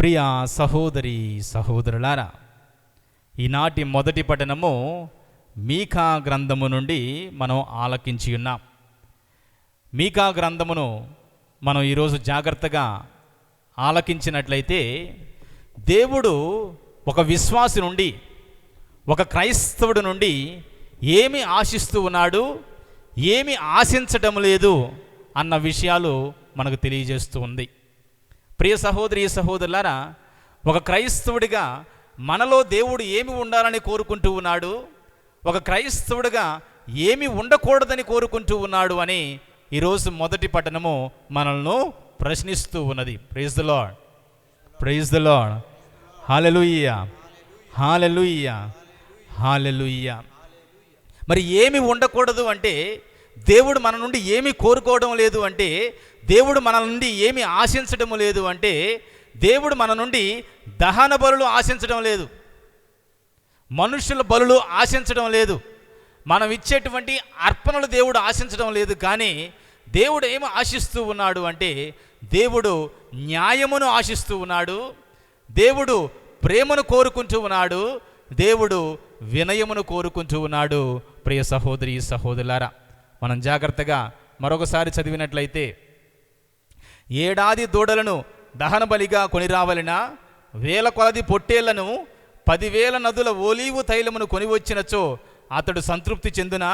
ప్రియ సహోదరి సహోదరులారా, ఈనాటి మొదటి పఠనము మీకా గ్రంథము నుండి మనం ఆలకించి ఉన్నాం. మీకా గ్రంథమును మనం ఈరోజు జాగ్రత్తగా ఆలకించినట్లయితే దేవుడు ఒక విశ్వాసి నుండి, ఒక క్రైస్తవుడి నుండి ఏమి ఆశిస్తూ ఉన్నాడు, ఏమి ఆశించటం లేదు అన్న విషయాలు మనకు తెలియజేస్తూ ఉంది. ప్రియ సహోదరి సహోదరులారా, ఒక క్రైస్తవుడిగా మనలో దేవుడు ఏమి ఉండాలని కోరుకుంటూ ఉన్నాడు, ఒక క్రైస్తవుడిగా ఏమి ఉండకూడదని కోరుకుంటూ ఉన్నాడు అని ఈరోజు మొదటి పఠనము మనల్ని ప్రశ్నిస్తూ ఉన్నది. Praise the Lord, praise the Lord, hallelujah, hallelujah, hallelujah. మరి ఏమి ఉండకూడదు అంటే, దేవుడు మన నుండి ఏమి కోరుకోవడం లేదు అంటే, దేవుడు మన నుండి ఏమి ఆశించడం లేదు అంటే, దేవుడు మన నుండి దహన బలులు ఆశించడం లేదు, మనుషుల బలులు ఆశించడం లేదు, మనం ఇచ్చేటువంటి అర్పణలు దేవుడు ఆశించడం లేదు. కానీ దేవుడు ఏమి ఆశిస్తూ ఉన్నాడు అంటే, దేవుడు న్యాయమును ఆశిస్తూ ఉన్నాడు, దేవుడు ప్రేమను కోరుకుంటూ ఉన్నాడు, దేవుడు వినయమును కోరుకుంటూ ఉన్నాడు. ప్రియ సహోదరి సహోదరులారా, మనం జాగ్రత్తగా మరొకసారి చదివినట్లయితే, ఏడాది దూడలను దహన బలిగా కొనిరావలెనా, వేల కొలది పొట్టేళ్లను 10,000 నదుల ఓలీవు తైలమును కొనివచ్చినచో అతడు సంతృప్తి చెందునా,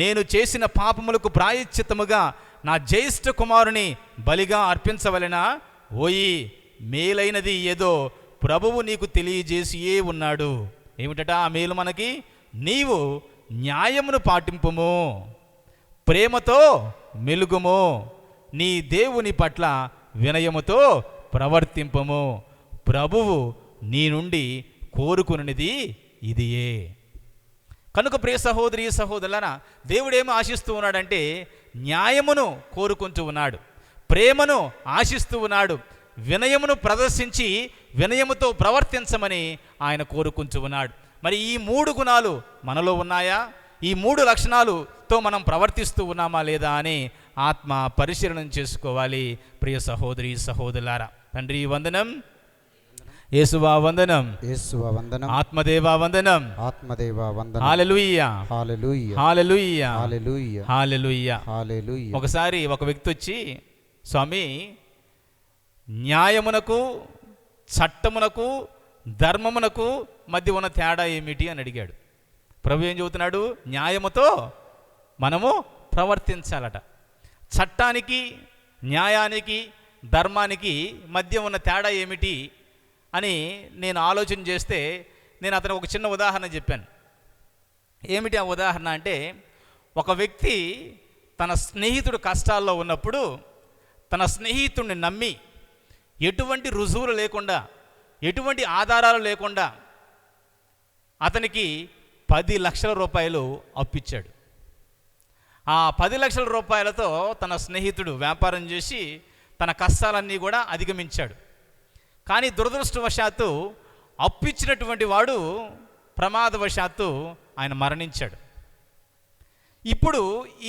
నేను చేసిన పాపములకు ప్రాయశ్చిత్తముగా నా జ్యేష్ఠ కుమారుని బలిగా అర్పించవలెనా. ఓయి, మేలైనది ఏదో ప్రభువు నీకు తెలియజేసియే ఉన్నాడు. ఏమిటట ఆ మేలు మనకి? నీవు న్యాయమును పాటింపుము, ప్రేమతో మెలుగుము, నీ దేవుని పట్ల వినయముతో ప్రవర్తింపము, ప్రభువు నీ నుండి కోరుకున్నది ఇదియే. కనుక ప్రియ సహోదరి సహోదరులారా, దేవుడేమో ఆశిస్తూ ఉన్నాడంటే న్యాయమును కోరుకుంటూ ఉన్నాడు, ప్రేమను ఆశిస్తూ ఉన్నాడు, వినయమును ప్రదర్శించి వినయముతో ప్రవర్తించమని ఆయన కోరుకుంటూ ఉన్నాడు. మరి ఈ 3 గుణాలు మనలో ఉన్నాయా? ఈ 3 లక్షణాలతో మనం ప్రవర్తిస్తూ ఉన్నామా లేదా అని ఆత్మ పరిశీలన చేసుకోవాలి. ప్రియ సహోదరి సహోదరులారా, తండ్రి వందనం, యేసువా వందనం, యేసువా వందనం, ఆత్మదేవా వందనం, ఆత్మదేవా వందనం. హల్లెలూయా, హల్లెలూయా, హల్లెలూయా, హల్లెలూయా, హల్లెలూయా, హల్లెలూయా. ఒకసారి ఒక వ్యక్తి వచ్చి, స్వామి, న్యాయమునకు, చట్టమునకు, ధర్మమునకు మధ్య ఉన్న తేడా ఏమిటి అని అడిగాడు. ప్రభు ఏం చెబుతున్నాడు? న్యాయముతో మనము ప్రవర్తించాలట. చట్టానికి, న్యాయానికి, ధర్మానికి మధ్య ఉన్న తేడా ఏమిటి అని నేను ఆలోచన చేస్తే, నేను అతను ఒక చిన్న ఉదాహరణ చెప్పాను. ఏమిటి ఆ ఉదాహరణ అంటే, ఒక వ్యక్తి తన స్నేహితుడు కష్టాల్లో ఉన్నప్పుడు తన స్నేహితుడిని నమ్మి ఎటువంటి రుజువులు లేకుండా, ఎటువంటి ఆధారాలు లేకుండా అతనికి 10 లక్షల రూపాయలు అప్పిచ్చాడు. ఆ 10 లక్షల రూపాయలతో తన స్నేహితుడు వ్యాపారం చేసి తన కష్టాలన్నీ కూడా అధిగమించాడు. కానీ దురదృష్టవశాత్తు అప్పిచ్చినటువంటి వాడు ప్రమాదవశాత్తు ఆయన మరణించాడు. ఇప్పుడు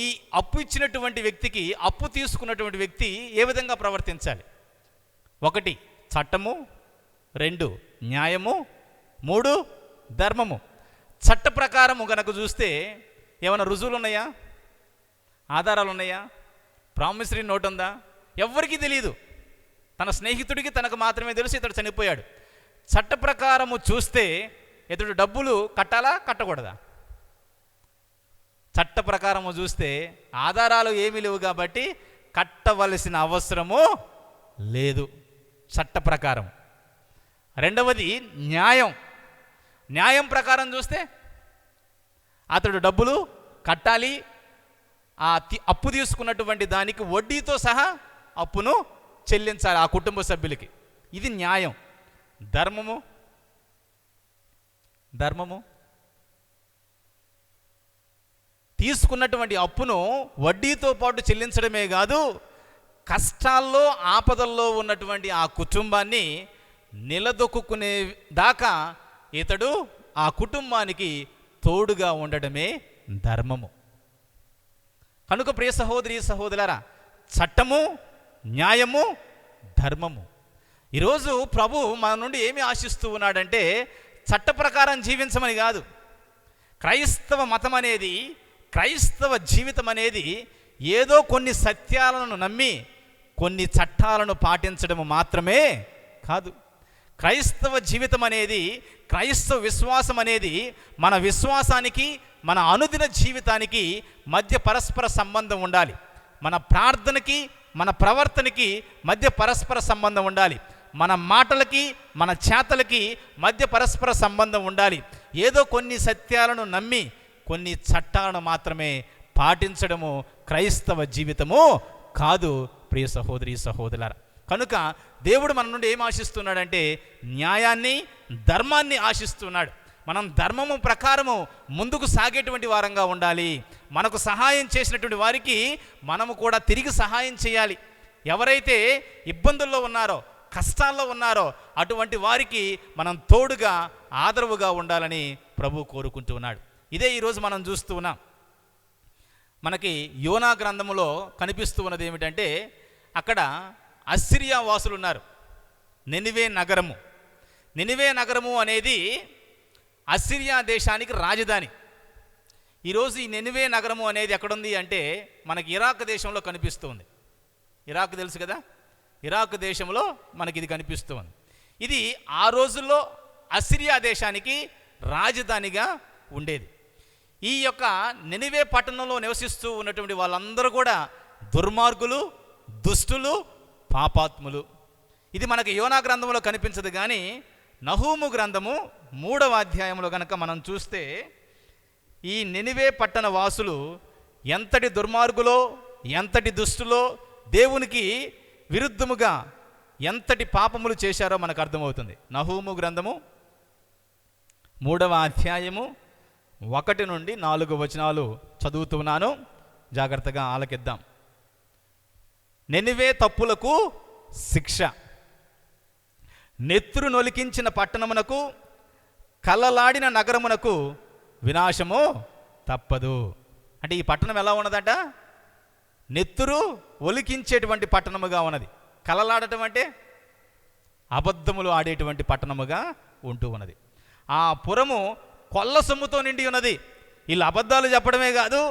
ఈ అప్పు ఇచ్చినటువంటి వ్యక్తికి, అప్పు తీసుకున్నటువంటి వ్యక్తి ఏ విధంగా ప్రవర్తించాలి? 1 చట్టము, 2 న్యాయము, 3 ధర్మము. చట్ట ప్రకారము కనుక చూస్తే ఏమైనా రుజువులు ఉన్నాయా? ఆధారాలు ఉన్నాయా? ప్రామిసరీ నోట్ ఉందా? ఎవ్వరికీ తెలియదు. తన స్నేహితుడికి తనకు మాత్రమే తెలుసు ఇతడు చనిపోయాడు. చట్ట ప్రకారము చూస్తే ఇతడు డబ్బులు కట్టాలా, కట్టకూడదా? చట్ట ప్రకారము చూస్తే ఆధారాలు ఏమీ లేవు కాబట్టి కట్టవలసిన అవసరము లేదు చట్ట ప్రకారం. 2వది న్యాయం. న్యాయం ప్రకారం చూస్తే అతడు డబ్బులు కట్టాలి, ఆ అప్పు తీసుకున్నటువంటి దానికి వడ్డీతో సహా అప్పును చెల్లించాలి ఆ కుటుంబ సభ్యులకి. ఇది న్యాయం. ధర్మము, ధర్మము తీసుకున్నటువంటి అప్పును వడ్డీతో పాటు చెల్లించడమే కాదు, కష్టాల్లో ఆపదల్లో ఉన్నటువంటి ఆ కుటుంబాన్ని నిలదొక్కునే దాకా ఇతడు ఆ కుటుంబానికి తోడుగా ఉండడమే ధర్మము. కనుక ప్రియ సహోదరి సహోదరులారా, చట్టము, న్యాయము, ధర్మము ఈరోజు ప్రభు మన నుండి ఏమి ఆశిస్తూ ఉన్నాడంటే చట్ట ప్రకారం జీవించమని కాదు. క్రైస్తవ మతం అనేది, క్రైస్తవ జీవితం అనేది ఏదో కొన్ని సత్యాలను నమ్మి కొన్ని చట్టాలను పాటించడం మాత్రమే కాదు. క్రైస్తవ జీవితం అనేది, క్రైస్తవ విశ్వాసం అనేది మన విశ్వాసానికి, మన అనుదిన జీవితానికి మధ్య పరస్పర సంబంధం ఉండాలి. మన ప్రార్థనకి, మన ప్రవర్తనకి మధ్య పరస్పర సంబంధం ఉండాలి. మన మాటలకి, మన చేతలకి మధ్య పరస్పర సంబంధం ఉండాలి. ఏదో కొన్ని సత్యాలను నమ్మి కొన్ని చట్టాలను మాత్రమే పాటించడము క్రైస్తవ జీవితము కాదు ప్రియ సహోదరి సహోదరులారా. కనుక దేవుడు మన నుండి ఏం ఆశిస్తున్నాడంటే న్యాయాన్ని, ధర్మాన్ని ఆశిస్తున్నాడు. మనం ధర్మము ప్రకారము ముందుకు సాగేటువంటి వారంగా ఉండాలి. మనకు సహాయం చేసినటువంటి వారికి మనము కూడా తిరిగి సహాయం చేయాలి. ఎవరైతే ఇబ్బందుల్లో ఉన్నారో, కష్టాల్లో ఉన్నారో అటువంటి వారికి మనం తోడుగా, ఆదరవుగా ఉండాలని ప్రభు కోరుకుంటూ ఉన్నాడు. ఇదే ఈరోజు మనం చూస్తూ ఉన్నాం. మనకి యోనా గ్రంథములో కనిపిస్తూ ఉన్నది ఏమిటంటే అక్కడ అస్సిరియా వాసులు ఉన్నారు. నినివే నగరము. నినివే నగరము అనేది అస్సిరియా దేశానికి రాజధాని. ఈరోజు ఈ నినివే నగరము అనేది ఎక్కడుంది అంటే మనకి ఇరాక్ దేశంలో కనిపిస్తుంది. ఇరాక్ తెలుసు కదా, ఇరాక్ దేశంలో మనకి ఇది కనిపిస్తుంది. ఇది ఆ రోజుల్లో అస్సిరియా దేశానికి రాజధానిగా ఉండేది. ఈ యొక్క నినివే పట్టణంలో నివసిస్తూ ఉన్నటువంటి వాళ్ళందరూ కూడా దుర్మార్గులు, దుష్టులు, పాపాత్ములు. ఇది మనకి యోనా గ్రంథంలో కనిపించదు. కానీ నహూము గ్రంథము 3వ అధ్యాయంలో కనుక మనం చూస్తే ఈ నినివే పట్టణ వాసులు ఎంతటి దుర్మార్గులో, ఎంతటి దుష్టులో, దేవునికి విరుద్ధముగా ఎంతటి పాపములు చేశారో మనకు అర్థమవుతుంది. నహూము గ్రంథము 3వ అధ్యాయము 1 నుండి 4 వచనాలు చదువుతున్నాను, జాగ్రత్తగా ఆలకిద్దాం. నినివే తప్పులకు శిక్ష, నెత్తురు నొలికించిన పట్టణమునకు, కలలాడిన నగరమునకు వినాశము తప్పదు. అంటే ఈ పట్టణం ఎలా ఉన్నదట? నెత్తురు ఒలికించేటువంటి పట్టణముగా ఉన్నది. కలలాడటం అంటే అబద్ధములు ఆడేటువంటి పట్టణముగా ఉంటూ ఉన్నది. ఆ పురము కొల్ల సొమ్ముతో నిండి ఉన్నది. వీళ్ళు అబద్ధాలు చెప్పడమే కాదు,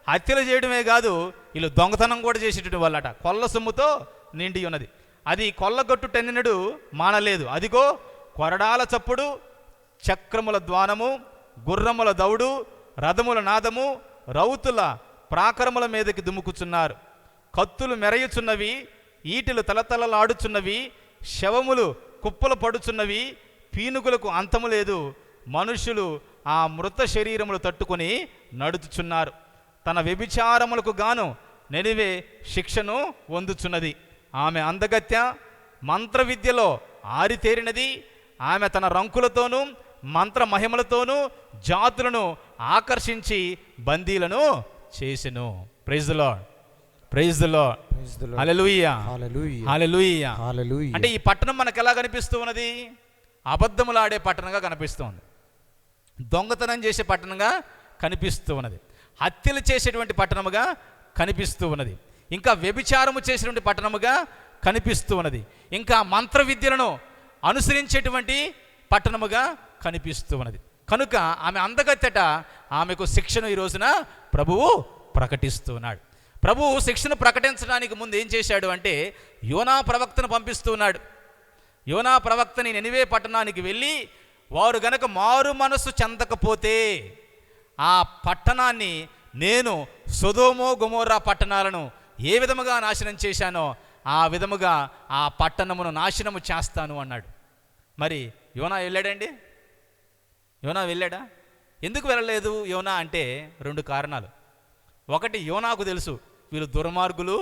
హత్యలు చేయడమే కాదు, వీళ్ళు దొంగతనం కూడా చేసేటువంటి వాళ్ళట. కొల్ల సొమ్ముతో నిండి ఉన్నది. అది కొల్లగొట్టు టెన్నెనడు మానలేదు. అదిగో కొరడాల చప్పుడు, చక్రముల ద్వానము, గుర్రముల దౌడు, రథముల నాదము, రౌతుల ప్రాకరముల మీదకి దుముకుచున్నారు. కత్తులు మెరయుచున్నవి, ఈటెలు తలతలలాడుచున్నవి, శవములు కుప్పలు పడుచున్నవి, పీనుగులకు అంతము లేదు. మనుషులు ఆ మృత శరీరములు తట్టుకొని నడుచుచున్నారు. తన వ్యభిచారములకు గాను నినివే శిక్షను పొందుచున్నది. ఆమె అందగత్య మంత్ర విద్యలో ఆరితేరినది. ఆమె తన రంకులతోనూ మంత్ర మహిమలతోనూ జాతులను ఆకర్షించి బందీలను చేసెను. Praise the Lord, praise the Lord, hallelujah, hallelujah, hallelujah. అంటే ఈ పట్టణం మనకు ఎలా కనిపిస్తూ ఉన్నది? అబద్ధములాడే పట్టణంగా కనిపిస్తుంది, దొంగతనం చేసే పట్టణంగా కనిపిస్తూ ఉన్నది, హత్యలు చేసేటువంటి పట్టణముగా కనిపిస్తూ ఉన్నది, ఇంకా వ్యభిచారము చేసేటువంటి పట్టణముగా కనిపిస్తూ ఉన్నది, ఇంకా మంత్ర విద్యలను అనుసరించేటువంటి పట్టణముగా కనిపిస్తూ ఉన్నది. కనుక ఆమె అందగత్తెట, ఆమెకు శిక్షను ఈ రోజున ప్రభువు ప్రకటిస్తున్నాడు. ప్రభువు శిక్షను ప్రకటించడానికి ముందు ఏం చేశాడు అంటే యోనా ప్రవక్తను పంపిస్తూ ఉన్నాడు. యోనా ప్రవక్తని నినివే పట్టణానికి వెళ్ళి వారు గనక మారు మనసు చెందకపోతే ఆ పట్టణాన్ని నేను సొదొమ గొమొర్రా పట్టణాలను ఏ విధముగా నాశనం చేశానో ఆ విధముగా ఆ పట్టణమును నాశనము చేస్తాను అన్నాడు. మరి యోనా వెళ్ళాడండి? యోనా వెళ్ళాడా? ఎందుకు వెళ్ళలేదు యోనా అంటే 2 కారణాలు. ఒకటి, యోనాకు తెలుసు వీళ్ళు దుర్మార్గులు,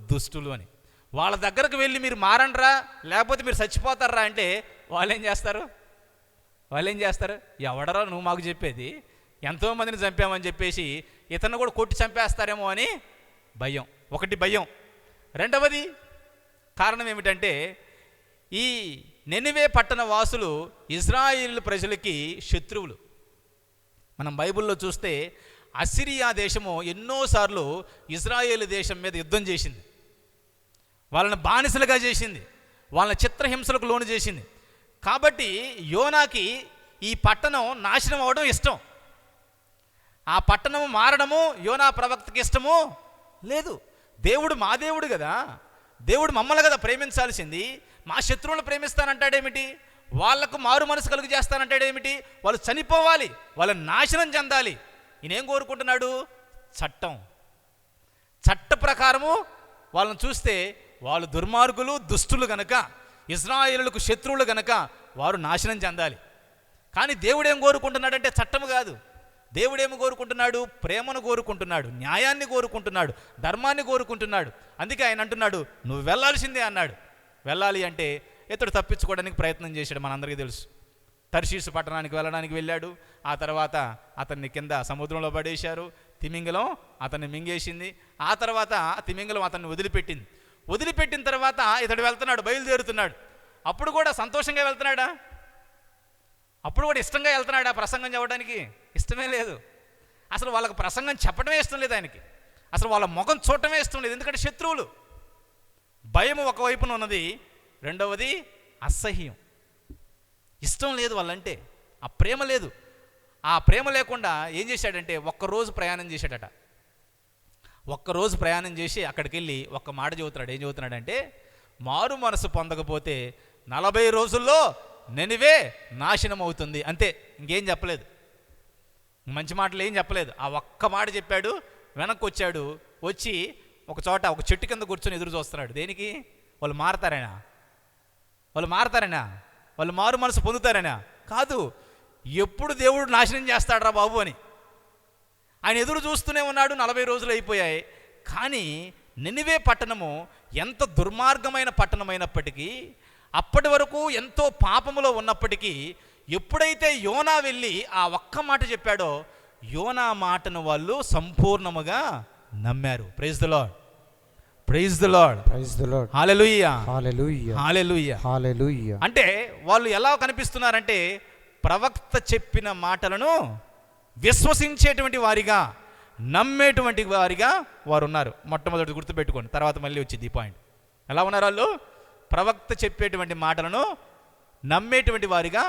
దుష్టులు అని. వాళ్ళ దగ్గరకు వెళ్ళి మీరు మారండ్రా లేకపోతే మీరు చచ్చిపోతారా అంటే వాళ్ళు ఏం చేస్తారు? ఎవడరా నువ్వు మాకు చెప్పేది? ఎంతోమందిని చంపామని చెప్పేసి ఇతను కూడా కొట్టి చంపేస్తారేమో అని భయం. ఒకటి భయం. రెండవది కారణం ఏమిటంటే ఈ నినివే పట్టణ వాసులు ఇజ్రాయేల్ ప్రజలకి శత్రువులు. మనం బైబిల్లో చూస్తే అసిరియా దేశము ఎన్నోసార్లు ఇజ్రాయేల్ దేశం మీద యుద్ధం చేసింది, వాళ్ళని బానిసలుగా చేసింది, వాళ్ళని చిత్రహింసలకు లోను చేసింది. కాబట్టి యోనాకి ఈ పట్టణం నాశనం అవడం ఇష్టం. ఆ పట్టణము మారడము యోనా ప్రవక్తకి ఇష్టము లేదు. దేవుడు మా దేవుడు కదా, దేవుడు మమ్మల్ని కదా ప్రేమించాల్సింది. మా శత్రువులను ప్రేమిస్తానంటాడేమిటి, వాళ్లకు మారు మనసు కలుగు చేస్తానంటాడేమిటి? వాళ్ళు చనిపోవాలి, వాళ్ళని నాశనం చెందాలి. ఈయనేం కోరుకుంటున్నాడు? చట్ట ప్రకారము వాళ్ళని చూస్తే వాళ్ళు దుర్మార్గులు, దుష్టులు గనక, ఇశ్రాయేలులకు శత్రువులు గనక వారు నాశనం చెందాలి. కానీ దేవుడేం కోరుకుంటున్నాడంటే చట్టము కాదు. దేవుడేమి కోరుకుంటున్నాడు? ప్రేమను కోరుకుంటున్నాడు, న్యాయాన్ని కోరుకుంటున్నాడు, ధర్మాన్ని కోరుకుంటున్నాడు. అందుకే ఆయన అంటున్నాడు, నువ్వు వెళ్ళాల్సిందే అన్నాడు. వెళ్ళాలి అంటే ఇతడు తప్పించుకోవడానికి ప్రయత్నం చేశాడు, మనందరికీ తెలుసు. తర్షీసు పట్టణానికి వెళ్ళడానికి వెళ్ళాడు. ఆ తర్వాత అతన్ని కింద సముద్రంలో పడేశారు. తిమింగలం అతన్ని మింగేసింది. ఆ తర్వాత తిమింగలం అతన్ని వదిలిపెట్టింది. వదిలిపెట్టిన తర్వాత ఇతడు వెళ్తున్నాడు, బయలుదేరుతున్నాడు. అప్పుడు కూడా సంతోషంగా వెళ్తున్నాడా? అప్పుడు కూడా ఇష్టంగా వెళ్తున్నాడా? ప్రసంగం చెప్పడానికి ఇష్టమే లేదు. అసలు వాళ్ళకి ప్రసంగం చెప్పడమే ఇష్టం లేదు ఆయనకి. అసలు వాళ్ళ ముఖం చూడటమే ఇష్టం లేదు. ఎందుకంటే శత్రువులు. భయం ఒకవైపున ఉన్నది, రెండవది అసహ్యం. ఇష్టం లేదు వాళ్ళంటే, ఆ ప్రేమ లేదు. ఆ ప్రేమ లేకుండా ఏం చేశాడంటే ఒక్కరోజు ప్రయాణం చేశాడట. ఒక్కరోజు ప్రయాణం చేసి అక్కడికి వెళ్ళి ఒక్క మాట చెబుతున్నాడు. ఏం చెబుతున్నాడంటే, మారు మనసు పొందకపోతే 40 రోజుల్లో నినివే నాశనం అవుతుంది. అంతే, ఇంకేం చెప్పలేదు. మంచి మాటలు ఏం చెప్పలేదు. ఆ ఒక్క మాట చెప్పాడు. వెనక్కి వచ్చాడు. వచ్చి ఒక చోట ఒక చెట్టు కింద కూర్చొని ఎదురు చూస్తున్నాడు. దేనికి? వాళ్ళు మారతారైనా, వాళ్ళు మారు మనసు పొందుతారైనా కాదు. ఎప్పుడు దేవుడు నాశనం చేస్తాడరా బాబు అని ఆయన ఎదురు చూస్తూనే ఉన్నాడు. 40 రోజులు అయిపోయాయి. కానీ నినివే పట్టణము ఎంత దుర్మార్గమైన పట్టణమైనప్పటికీ, అప్పటి వరకు ఎంతో పాపములో ఉన్నప్పటికీ, ఎప్పుడైతే యోనా వెళ్ళి ఆ ఒక్క మాట చెప్పాడో, యోనా మాటను వాళ్ళు సంపూర్ణముగా నమ్మారు. Praise the Lord, praise the Lord, praise the Lord. Hallelujah, hallelujah, hallelujah, hallelujah. అంటే వాళ్ళు ఎలా కనిపిస్తున్నారంటే ప్రవక్త చెప్పిన మాటలను విశ్వసించేటువంటి వారిగా, నమ్మేటువంటి వారిగా వారు ఉన్నారు. మొట్టమొదటి గుర్తుపెట్టుకోండి, తర్వాత మళ్ళీ వచ్చింది ఈ పాయింట్. ఎలా ఉన్నారు వాళ్ళు? ప్రవక్త చెప్పేటువంటి మాటలను నమ్మేటువంటి వారిగా,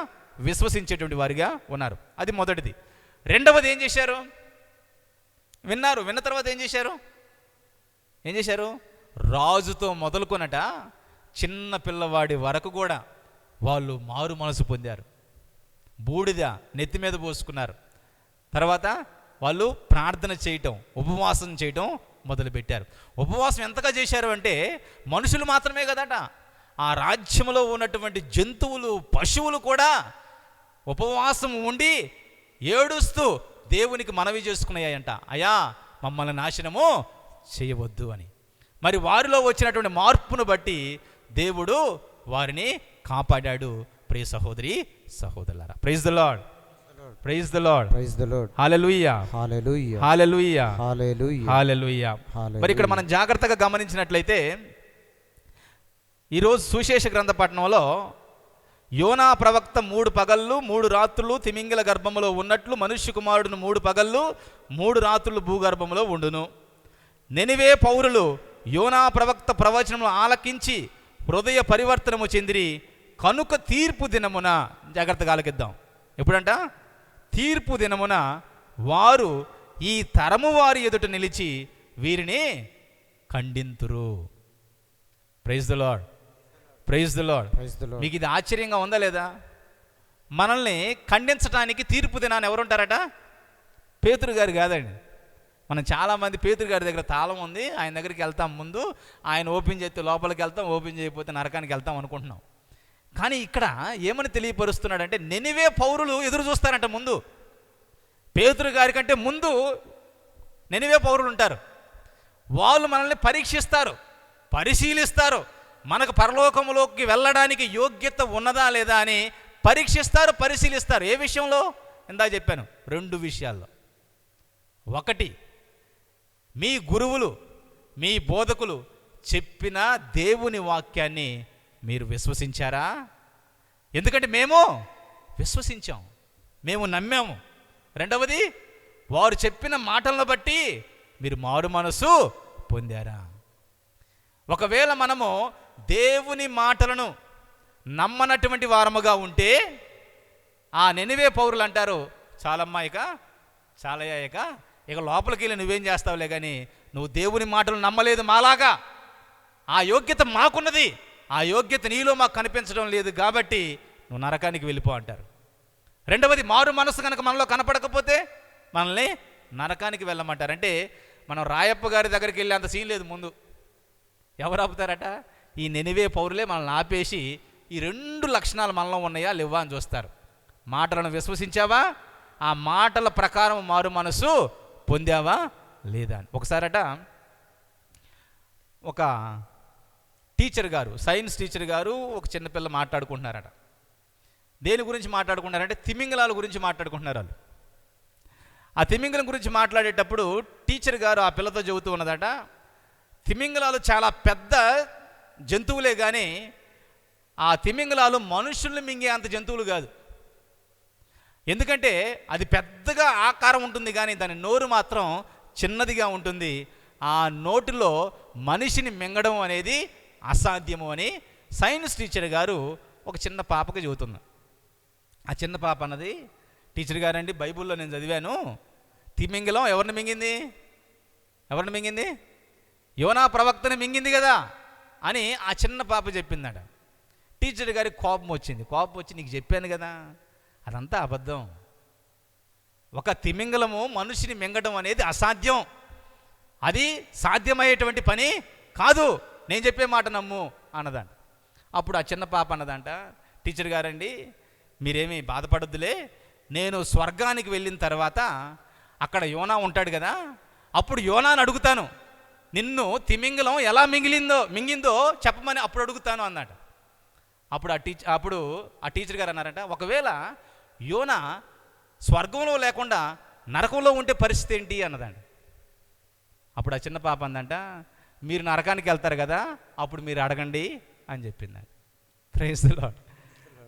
విశ్వసించేటువంటి వారిగా ఉన్నారు. అది మొదటిది. రెండవది ఏం చేశారు? విన్నారు. విన్న తర్వాత ఏం చేశారు? రాజుతో మొదలుకొనట చిన్న పిల్లవాడి వరకు కూడా వాళ్ళు మారు మనసు పొందారు. బూడిద నెత్తి మీద పోసుకున్నారు. తర్వాత వాళ్ళు ప్రార్థన చేయటం, ఉపవాసం చేయటం మొదలుపెట్టారు. ఉపవాసం ఎంతగా చేశారు అంటే మనుషులు మాత్రమే కదట, ఆ రాజ్యంలో ఉన్నటువంటి జంతువులు, పశువులు కూడా ఉపవాసం ఉండి ఏడుస్తూ దేవునికి మనవి చేసుకున్నాయంట, అయ్యా మమ్మల్ని నాశనము చేయవద్దు అని. మరి వారిలో వచ్చినటువంటి మార్పును బట్టి దేవుడు వారిని కాపాడాడు. ప్రియ సహోదరి సహోదరులారా, praise the Lord, praise the Lord, praise the Lord. Hallelujah, hallelujah, hallelujah, hallelujah, hallelujah. మరి ఇక్కడ మనం జాగ్రత్తగా గమనించినట్లయితే ఈరోజు సువిశేష గ్రంథ పట్టణంలో యోనా ప్రవక్త 3 పగళ్ళు 3 రాత్రులు తిమింగల గర్భములో ఉన్నట్లు మనుష్య కుమారుడును 3 పగళ్ళు 3 రాత్రులు భూగర్భములో ఉండును. నినివే పౌరులు యోనా ప్రవక్త ప్రవచనము ఆలకించి హృదయ పరివర్తనము చెందిరి కనుక తీర్పు దినమున, జాగ్రత్తగా ఆలకిద్దాం, ఎప్పుడంట? తీర్పు దినమున వారు ఈ తరము వారి ఎదుట నిలిచి వీరిని ఖండింతురు. Praise the Lord, praise the Lord. మీకు ఇది ఆశ్చర్యంగా ఉందా లేదా? మనల్ని ఖండించడానికి తీర్పు దినాన్ని ఎవరుంటారట? పేతురు గారు కాదండి. మనం చాలామంది పేతురు గారి దగ్గర తాళం ఉంది, ఆయన దగ్గరికి వెళ్తాం, ముందు ఆయన ఓపెన్ చేస్తే లోపలికి వెళ్తాం, ఓపెన్ చేయకపోతే నరకానికి వెళ్తాం అనుకుంటున్నాం. కానీ ఇక్కడ ఏమని తెలియపరుస్తున్నాడంటే నినివే పౌరులు ఎదురు చూస్తారంట. ముందు పేతురు గారి కంటే ముందు నినివే పౌరులు ఉంటారు. వాళ్ళు మనల్ని పరీక్షిస్తారు, పరిశీలిస్తారు. మనకు పరలోకములోకి వెళ్ళడానికి యోగ్యత ఉన్నదా లేదా అని పరీక్షిస్తారు, పరిశీలిస్తారు. ఏ విషయంలో? ఇందా చెప్పాను, 2 విషయాల్లో. ఒకటి, మీ గురువులు, మీ బోధకులు చెప్పిన దేవుని వాక్యాన్ని మీరు విశ్వసించారా? ఎందుకంటే మేము విశ్వసించాం, మేము నమ్మాము. రెండవది, వారు చెప్పిన మాటలను బట్టి మీరు మారు మనసు పొందారా? ఒకవేళ మనము దేవుని మాటలను నమ్మనటువంటి వారముగా ఉంటే ఆ నినివే పౌరులు అంటారు, చాలమ్మా ఇక లోపలికి వెళ్ళి నువ్వేం చేస్తావులే కానీ నువ్వు దేవుని మాటలు నమ్మలేదు మాలాగా, ఆ యోగ్యత మాకున్నది, ఆ యోగ్యత నీలో మాకు కనిపించడం లేదు కాబట్టి నువ్వు నరకానికి వెళ్ళిపో అంటారు. రెండవది, మారు మనసు కనుక మనలో కనపడకపోతే మనల్ని నరకానికి వెళ్ళమంటారు. అంటే మనం రాయప్ప గారి దగ్గరికి వెళ్ళి అంత సీన్ లేదు. ముందు ఎవరు ఆపుతారట? ఈ నినివే పౌరులే మనల్ని ఆపేసి ఈ 2 లక్షణాలు మనలో ఉన్నాయా లేవా అని చూస్తారు. మాటలను విశ్వసించావా, ఆ మాటల ప్రకారం మారు మనసు పొందావా లేదా అని. ఒకసారట ఒక టీచర్ గారు, సైన్స్ టీచర్ గారు ఒక చిన్నపిల్ల మాట్లాడుకుంటున్నారట. దేని గురించి మాట్లాడుకుంటున్నారంటే తిమింగలాల గురించి మాట్లాడుకుంటున్నారు వాళ్ళు. ఆ తిమింగలం గురించి మాట్లాడేటప్పుడు టీచర్ గారు ఆ పిల్లతో చెబుతూ ఉన్నదట, తిమింగలాలు చాలా పెద్ద జంతువులే కానీ ఆ తిమింగలాలు మనుషుల్ని మింగే అంత జంతువులు కాదు. ఎందుకంటే అది పెద్దగా ఆకారం ఉంటుంది కానీ దాని నోరు మాత్రం చిన్నదిగా ఉంటుంది. ఆ నోటిలో మనిషిని మింగడం అనేది అసాధ్యము అని సైన్స్ టీచర్ గారు ఒక చిన్న పాపకి చెబుతుంది. ఆ చిన్న పాప అన్నది, టీచర్ గారండి బైబిల్లో నేను చదివాను, తిమింగలం ఎవరిని మింగింది? యోనా ప్రవక్తని మింగింది కదా అని ఆ చిన్న పాప చెప్పిందట. టీచర్ గారికి కోపం వచ్చి నీకు చెప్పాను కదా, అదంతా అబద్ధం. ఒక తిమింగలము మనిషిని మింగడం అనేది అసాధ్యం, అది సాధ్యమయ్యేటువంటి పని కాదు, నేను చెప్పే మాట నమ్ము అన్నదంట. అప్పుడు ఆ చిన్న పాప అన్నదంట, టీచర్ గారండి మీరేమీ బాధపడొద్దులే, నేను స్వర్గానికి వెళ్ళిన తర్వాత అక్కడ యోనా ఉంటాడు కదా, అప్పుడు యోనాని అడుగుతాను, నిన్ను తిమింగలం ఎలా మింగిందో చెప్పమని అప్పుడు అడుగుతాను అన్నట. అప్పుడు ఆ టీచర్ గారు అన్నారంట, ఒకవేళ యోనా స్వర్గంలో లేకుండా నరకంలో ఉంటే పరిస్థితి ఏంటి అన్నదండి. అప్పుడు ఆ చిన్న పాప అందంట, మీరు నరకానికి వెళ్తారు కదా అప్పుడు మీరు అడగండి అని చెప్పిందండి. Praise the Lord,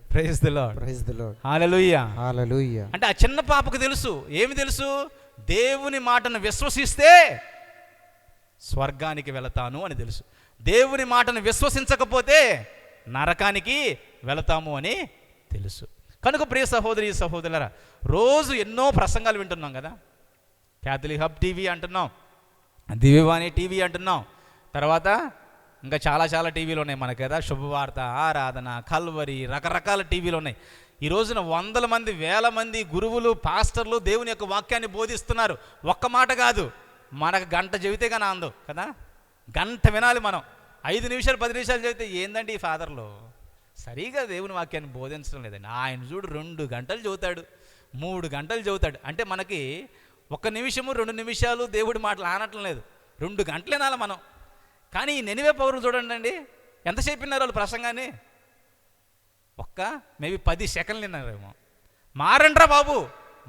praise the Lord, praise the Lord, hallelujah, hallelujah. అంటే ఆ చిన్న పాపకు తెలుసు, ఏమి తెలుసు? దేవుని మాటను విశ్వసిస్తే స్వర్గానికి వెళతాను అని తెలుసు. దేవుని మాటను విశ్వసించకపోతే నరకానికి వెళతాము అని తెలుసు. కనుక ప్రియ సహోదరి సహోదరులారా, రోజు ఎన్నో ప్రసంగాలు వింటున్నాం కదా. క్యాథలిక్ హబ్ టీవీ అంటున్నాం, దివ్యవాణి టీవీ అంటున్నాం, తర్వాత ఇంకా చాలా టీవీలు ఉన్నాయి మనకు కదా, శుభవార్త, ఆరాధన, కల్వరి, రకరకాల టీవీలు ఉన్నాయి. ఈ రోజున 100 మంది 1000 మంది గురువులు, పాస్టర్లు దేవుని యొక్క వాక్యాన్ని బోధిస్తున్నారు. ఒక్క మాట కాదు, మనకు గంట చెబితే కానీ అందు కదా, గంట వినాలి మనం. 5 నిమిషాలు 10 నిమిషాలు చెబితే ఏందండి ఈ ఫాదర్లు సరిగా దేవుని వాక్యాన్ని బోధించడం లేదండి. ఆయన చూడు 2 గంటలు చదువుతాడు, 3 గంటలు చదువుతాడు. అంటే మనకి 1 నిమిషము 2 నిమిషాలు దేవుడి మాటలు ఆనటం లేదు, 2 గంటలు వినాలి మనం. కానీ ఈ నినివే పౌరులు చూడండి అండి, ఎంతసేపు విన్నారు వాళ్ళు ప్రసంగాన్ని? మేబీ 10 సెకండ్లు విన్నారేమో. మారండ్రా బాబు,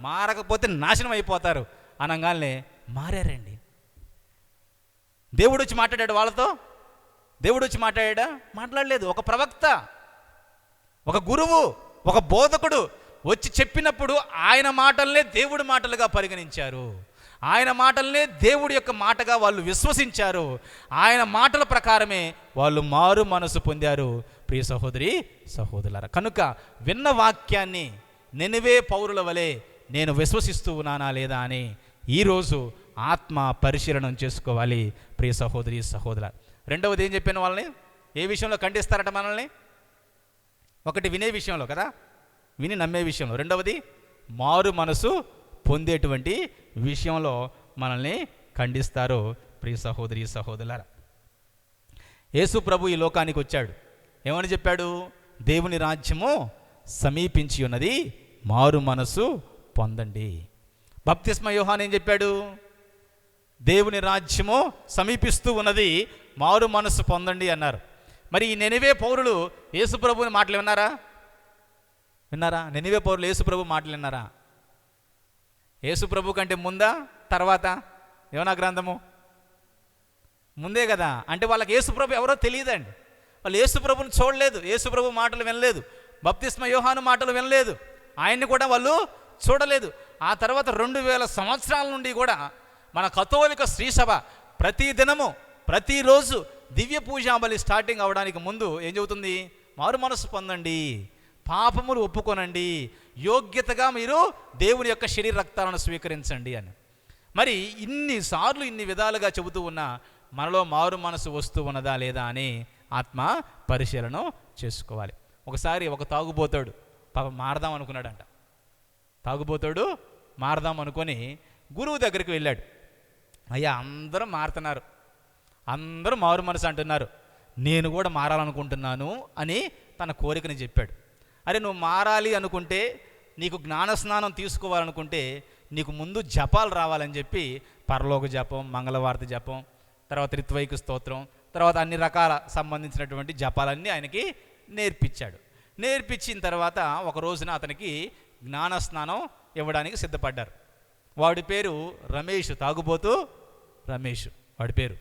మారకపోతే నాశనం అయిపోతారు అనగానే మారారండి. దేవుడు వచ్చి మాట్లాడాడు వాళ్ళతో? దేవుడు వచ్చి మాట్లాడలేదు. ఒక ప్రవక్త, ఒక గురువు, ఒక బోధకుడు వచ్చి చెప్పినప్పుడు ఆయన మాటలనే దేవుడి మాటలుగా పరిగణించారు, ఆయన మాటలనే దేవుడి యొక్క మాటగా వాళ్ళు విశ్వసించారు, ఆయన మాటల ప్రకారమే వాళ్ళు మారు మనసు పొందారు. ప్రియ సహోదరి సహోదరులారా, కనుక విన్న వాక్యాన్ని నినివే పౌరుల వలె నేను విశ్వసిస్తూ ఉన్నానా లేదా అని ఈరోజు ఆత్మ పరిశీలనం చేసుకోవాలి ప్రియ సహోదరి సహోదరుల. రెండవది ఏం చెప్పాను, వాళ్ళని ఏ విషయంలో ఖండిస్తారట మనల్ని? ఒకటి వినే విషయంలో కదా, విని నమ్మే విషయంలో. రెండవది మారు మనసు పొందేటువంటి విషయంలో మనల్ని ఖండిస్తారు ప్రియ సహోదరి సహోదరులారా. యేసు ప్రభు ఈ లోకానికి వచ్చాడు, ఏమని చెప్పాడు? దేవుని రాజ్యము సమీపించి ఉన్నది, మారు మనసు పొందండి. బప్తిస్మ యోహాను ఏం చెప్పాడు? దేవుని రాజ్యము సమీపిస్తూ ఉన్నది, మారు మనసు పొందండి అన్నారు. మరి ఈ నినివే పౌరులు యేసు ప్రభుని మాటలు విన్నారా? నినివే పౌరులు యేసు ప్రభు మాటలు విన్నారా? యేసు ప్రభు కంటే ముందా తర్వాత? యోనా గ్రంథము ముందే కదా. అంటే వాళ్ళకి యేసు ప్రభు ఎవరో తెలియదండి, వాళ్ళు యేసు ప్రభుని చూడలేదు, యేసు ప్రభు మాటలు వినలేదు, బప్తిస్మ యోహాను మాటలు వినలేదు, ఆయన్ని కూడా వాళ్ళు చూడలేదు. ఆ తర్వాత 2000 సంవత్సరాల నుండి కూడా మన కథోలిక శ్రీసభ ప్రతి దినము ప్రతిరోజు దివ్య పూజాబలి స్టార్టింగ్ అవడానికి ముందు ఏం చెబుతుంది? మారు మనసు పొందండి, పాపములు ఒప్పుకొనండి, యోగ్యతగా మీరు దేవుని యొక్క శరీర రక్తాలను స్వీకరించండి అని. మరి ఇన్నిసార్లు ఇన్ని విధాలుగా చెబుతూ ఉన్నా మనలో మారు మనసు వస్తూ ఉన్నదా లేదా అని ఆత్మ పరిశీలన చేసుకోవాలి. ఒకసారి ఒక తాగుబోతాడు పాప మారదాం అనుకున్నాడంట. తాగుబోతాడు మారదాం అనుకొని గురువు దగ్గరికి వెళ్ళాడు. అయ్యా, అందరూ మారుతున్నారు, అందరూ మారు మనసు అంటున్నారు, నేను కూడా మారాలనుకుంటున్నాను అని తన కోరికని చెప్పాడు. అరే, నువ్వు మారాలి అనుకుంటే, నీకు జ్ఞానస్నానం తీసుకోవాలనుకుంటే నీకు ముందు జపాలు రావాలని చెప్పి పరలోక జపం, మంగళవార్త జపం, తర్వాత రిత్వైక స్తోత్రం, తర్వాత అన్ని రకాల సంబంధించినటువంటి జపాలన్నీ ఆయనకి నేర్పించాడు. నేర్పించిన తర్వాత ఒక రోజున అతనికి జ్ఞానస్నానం ఇవ్వడానికి సిద్ధపడ్డారు. వాడి పేరు రమేష్, తాగుబోతూ రమేష్ వాడి పేరు.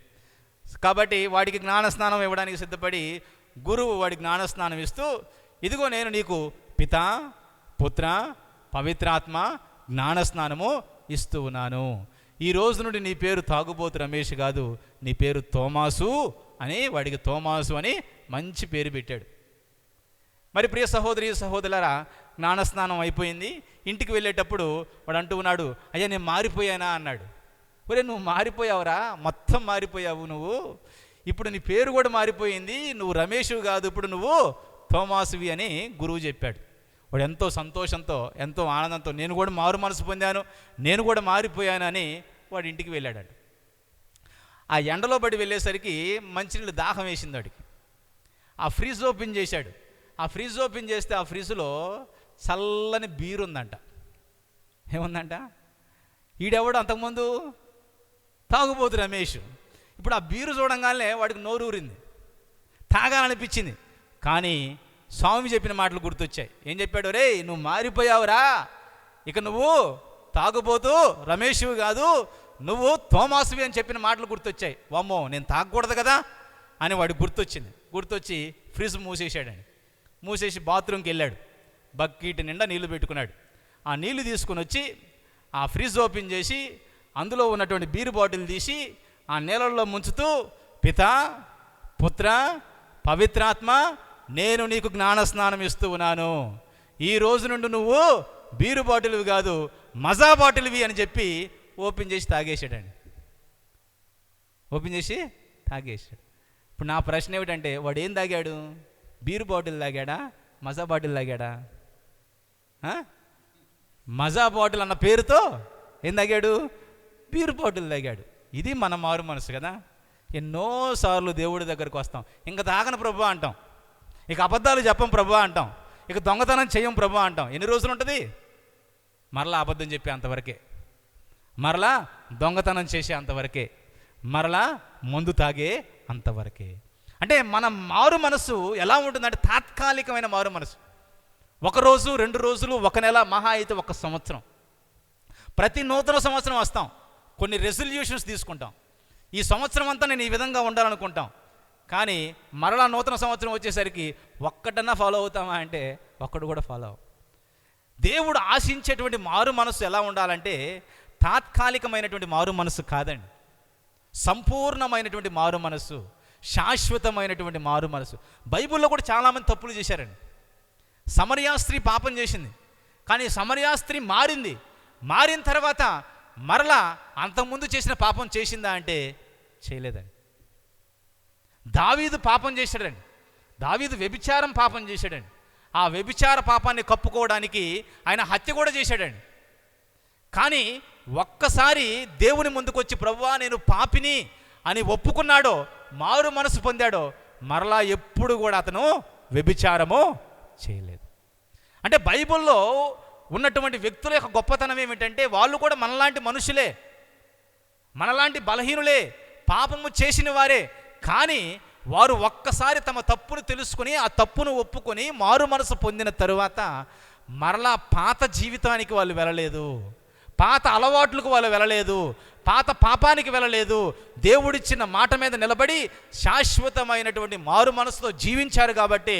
కాబట్టి వాడికి జ్ఞానస్నానం ఇవ్వడానికి సిద్ధపడి గురువు వాడి జ్ఞానస్నానం ఇస్తూ, ఇదిగో నేను నీకు పిత, పుత్ర, పవిత్రాత్మ జ్ఞానస్నానము ఇస్తూ ఉన్నాను. ఈ రోజు నుండి నీ పేరు తాగుబోతు రమేష్ కాదు, నీ పేరు తోమాసు అని వాడికి తోమాసు అని మంచి పేరు పెట్టాడు. మరి ప్రియ సహోదరి సహోదరులారా, జ్ఞానస్నానం అయిపోయింది. ఇంటికి వెళ్ళేటప్పుడు వాడు అంటూ ఉన్నాడు, అయ్యా నేను మారిపోయానా అన్నాడు. ఒరే, నువ్వు మారిపోయావురా, మొత్తం మారిపోయావు నువ్వు. ఇప్పుడు నీ పేరు కూడా మారిపోయింది, నువ్వు రమేషు కాదు, ఇప్పుడు నువ్వు తోమాసువి అని గురువు చెప్పాడు. వాడు ఎంతో సంతోషంతో, ఎంతో ఆనందంతో, నేను కూడా మారు మనసు పొందాను, నేను కూడా మారిపోయాను అని వాడి ఇంటికి వెళ్ళాడు. ఆ ఎండలో పడి వెళ్ళేసరికి మంచినీళ్ళు దాహం వేసింది వాడికి. ఆ ఫ్రిడ్జ్ ఓపెన్ చేశాడు. ఆ ఫ్రిడ్జ్ ఓపెన్ చేస్తే ఆ ఫ్రిడ్జ్లో చల్లని బీరు ఉందంట. ఏముందంట? ఈడెవడు అంతకుముందు తాగుబోతు రమేష్. ఇప్పుడు ఆ బీరు చూడంగానే వాడికి నోరూరింది, తాగాలనిపించింది. కానీ స్వామి చెప్పిన మాటలు గుర్తొచ్చాయి. ఏం చెప్పాడు? రే, నువ్వు మారిపోయావురా, ఇక నువ్వు తాగుబోతూ రమేష్వి కాదు, నువ్వు తోమాసువి అని చెప్పిన మాటలు గుర్తొచ్చాయి. వామ్మో, నేను తాగకూడదు కదా అని వాడికి గుర్తొచ్చింది. గుర్తొచ్చి ఫ్రిడ్జ్ మూసేసాడండి. మూసేసి బాత్రూమ్కి వెళ్ళాడు. బకెట్ నిండా నీళ్లు పెట్టుకున్నాడు. ఆ నీళ్లు తీసుకుని వచ్చి ఆ ఫ్రిడ్జ్ ఓపెన్ చేసి అందులో ఉన్నటువంటి బీరు బాటిల్ తీసి ఆ నీళ్ళల్లో ముంచుతూ, పితా, పుత్ర, పవిత్రాత్మ, నేను నీకు జ్ఞానస్నానం ఇస్తూ ఉన్నాను. ఈ రోజు నుండి నువ్వు బీరు బాటిల్వి కాదు, మజా బాటిల్వి అని చెప్పి ఓపెన్ చేసి తాగేసాడండి. ఓపెన్ చేసి తాగేసాడు. ఇప్పుడు నా ప్రశ్న ఏమిటంటే, వాడు ఏం తాగాడు? బీరు బాటిల్ తాగాడా, మజా బాటిల్ తాగాడా? మజా బాటిల్ అన్న పేరుతో ఏం తాగాడు? బీరు బాటిల్ తాగాడు. ఇది మన మారు మనసు కదా. ఎన్నోసార్లు దేవుడి దగ్గరకు వస్తాం, ఇంకా తాగను ప్రభు అంటాం, ఇక అబద్ధాలు చెప్పం ప్రభు అంటాం, ఇక దొంగతనం చేయం ప్రభు అంటాం. ఎన్ని రోజులు ఉంటుంది? మరలా అబద్ధం చెప్పే అంతవరకే, మరలా దొంగతనం చేసే అంతవరకే, మరలా మందు తాగే అంతవరకే. అంటే మన మారు మనసు ఎలా ఉంటుందంటే తాత్కాలికమైన మారు మనసు. ఒకరోజు, 2 రోజులు, 1 నెల, మహా అయితే 1 సంవత్సరం. ప్రతి నూతన సంవత్సరం వస్తాం, కొన్ని రెజల్యూషన్స్ తీసుకుంటాం. ఈ సంవత్సరం అంతా నేను ఈ విధంగా ఉండాలనుకుంటాం. కానీ మరలా నూతన సంవత్సరం వచ్చేసరికి ఒక్కటన్నా ఫాలో అవుతామా అంటే ఒక్కడు కూడా ఫాలో అవ్వం. దేవుడు ఆశించేటువంటి మారు మనసు ఎలా ఉండాలంటే తాత్కాలికమైనటువంటి మారు మనసు కాదండి, సంపూర్ణమైనటువంటి మారు మనసు, శాశ్వతమైనటువంటి మారు మనసు. బైబిల్లో కూడా చాలామంది తప్పులు చేశారండి. సమరయ స్త్రీ పాపం చేసింది, కానీ సమరయ స్త్రీ మారింది. మారిన తర్వాత మరలా అంతకుముందు చేసిన పాపం చేసిందా అంటే చేయలేదండి. దావీదు పాపం చేశాడండి, దావీదు వ్యభిచారం పాపం చేశాడండి. ఆ వ్యభిచార పాపాన్ని కప్పుకోవడానికి ఆయన హత్య కూడా చేశాడండి. కానీ ఒక్కసారి దేవుని ముందుకు వచ్చి ప్రభువా నేను పాపిని అని ఒప్పుకున్నాడో, మారు మనసు పొందాడో, మరలా ఎప్పుడు కూడా అతను వ్యభిచారము చేయలేదు. అంటే బైబిల్లో ఉన్నటువంటి వ్యక్తుల యొక్క గొప్పతనం ఏమిటంటే వాళ్ళు కూడా మనలాంటి మనుషులే, మనలాంటి బలహీనులే, పాపము చేసిన వారే. కానీ వారు ఒక్కసారి తమ తప్పును తెలుసుకొని ఆ తప్పును ఒప్పుకొని మారు మనసు పొందిన తరువాత మరలా పాత జీవితానికి వాళ్ళు వెళ్ళలేదు, పాత అలవాట్లకు వాళ్ళు వెళ్ళలేదు, పాత పాపానికి వెళ్ళలేదు. దేవుడిచ్చిన మాట మీద నిలబడి శాశ్వతమైనటువంటి మారు మనసుతో జీవించారు. కాబట్టి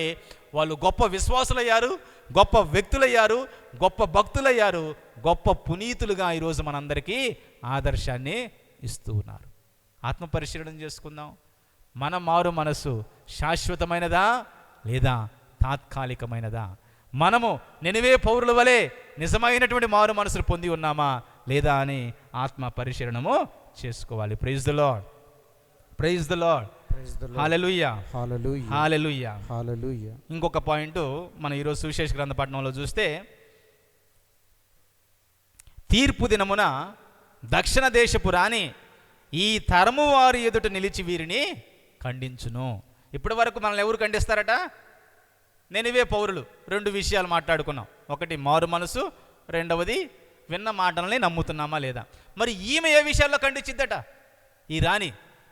వాళ్ళు గొప్ప విశ్వాసులయ్యారు, గొప్ప వ్యక్తులయ్యారు, గొప్ప భక్తులయ్యారు, గొప్ప పునీతులుగా ఈరోజు మనందరికీ ఆదర్శాన్ని ఇస్తూ ఉన్నారు. ఆత్మ పరిశీలన చేసుకుందాం, మన మారు మనసు శాశ్వతమైనదా లేదా తాత్కాలికమైనదా? మనము నినివే పౌరుల వలె నిజమైనటువంటి మారు మనసును పొంది ఉన్నామా లేదా అని ఆత్మ పరిశీలనము చేసుకోవాలి. Praise the Lord, praise the Lord, hallelujah, hallelujah, hallelujah, hallelujah. ఇంకొక పాయింట్ మనం ఈరోజు సువిశేష గ్రంథ పట్టణంలో చూస్తే, తీర్పు దినమున దక్షిణ దేశపు రాణి ఈ తరము వారి ఎదుట నిలిచి వీరిని ఖండించును. ఇప్పటి వరకు మనల్ని ఎవరు ఖండిస్తారట? నినివే పౌరులు. రెండు విషయాలు మాట్లాడుకున్నాం. ఒకటి మారు మనసు, రెండవది విన్న మాటల్ని నమ్ముతున్నామా లేదా. మరి ఈమె ఏ విషయాల్లో ఖండించిద్దట? ఈ రాణి.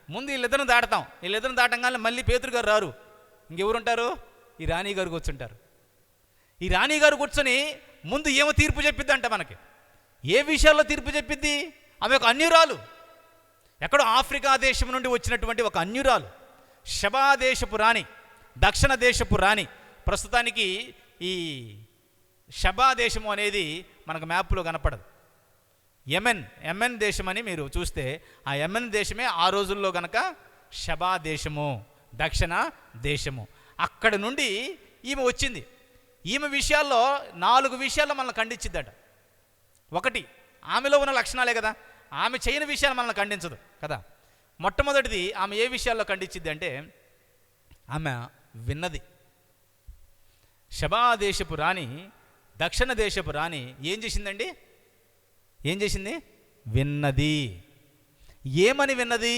ముందు వీళ్ళిద్దరిని దాటతాం, వీళ్ళిద్దరిని దాటంగానే మళ్ళీ పేతురు గారు రారు, ఇంకెవరుంటారు? ఈ రాణి గారు కూర్చుంటారు. ఈ రాణి గారు కూర్చొని ముందు ఏమో తీర్పు చెప్పిద్దంట మనకి. ఏ విషయాల్లో తీర్పు చెప్పిద్ది? ఆమె ఒక అన్యురాలు, ఎక్కడో ఆఫ్రికా దేశం నుండి వచ్చినటువంటి ఒక అన్యురాలు, షబా దేశపు రాణి, దక్షిణ దేశపు రాణి. ప్రస్తుతానికి ఈ షబా దేశము అనేది మనకు మ్యాప్లో కనపడదు. యెమెన్ దేశం అని మీరు చూస్తే ఆ యెమెన్ దేశమే ఆ రోజుల్లో గనక షబా దేశము, దక్షిణ దేశము. అక్కడ నుండి ఈమె వచ్చింది. ఈమె విషయాల్లో 4 విషయాల్లో మనల్ని ఖండించిద్దట. ఒకటి, ఆమెలో ఉన్న లక్షణాలే కదా, ఆమె చేయని విషయాలు మనల్ని ఖండించదు కదా. మొట్టమొదటిది ఆమె ఏ విషయాల్లో ఖండించిద్ది అంటే, ఆమె విన్నది. షబా దేశపు రాణి, దక్షిణ దేశపు రాణి ఏం చేసిందండి? ఏం చేసింది? విన్నది. ఏమని విన్నది?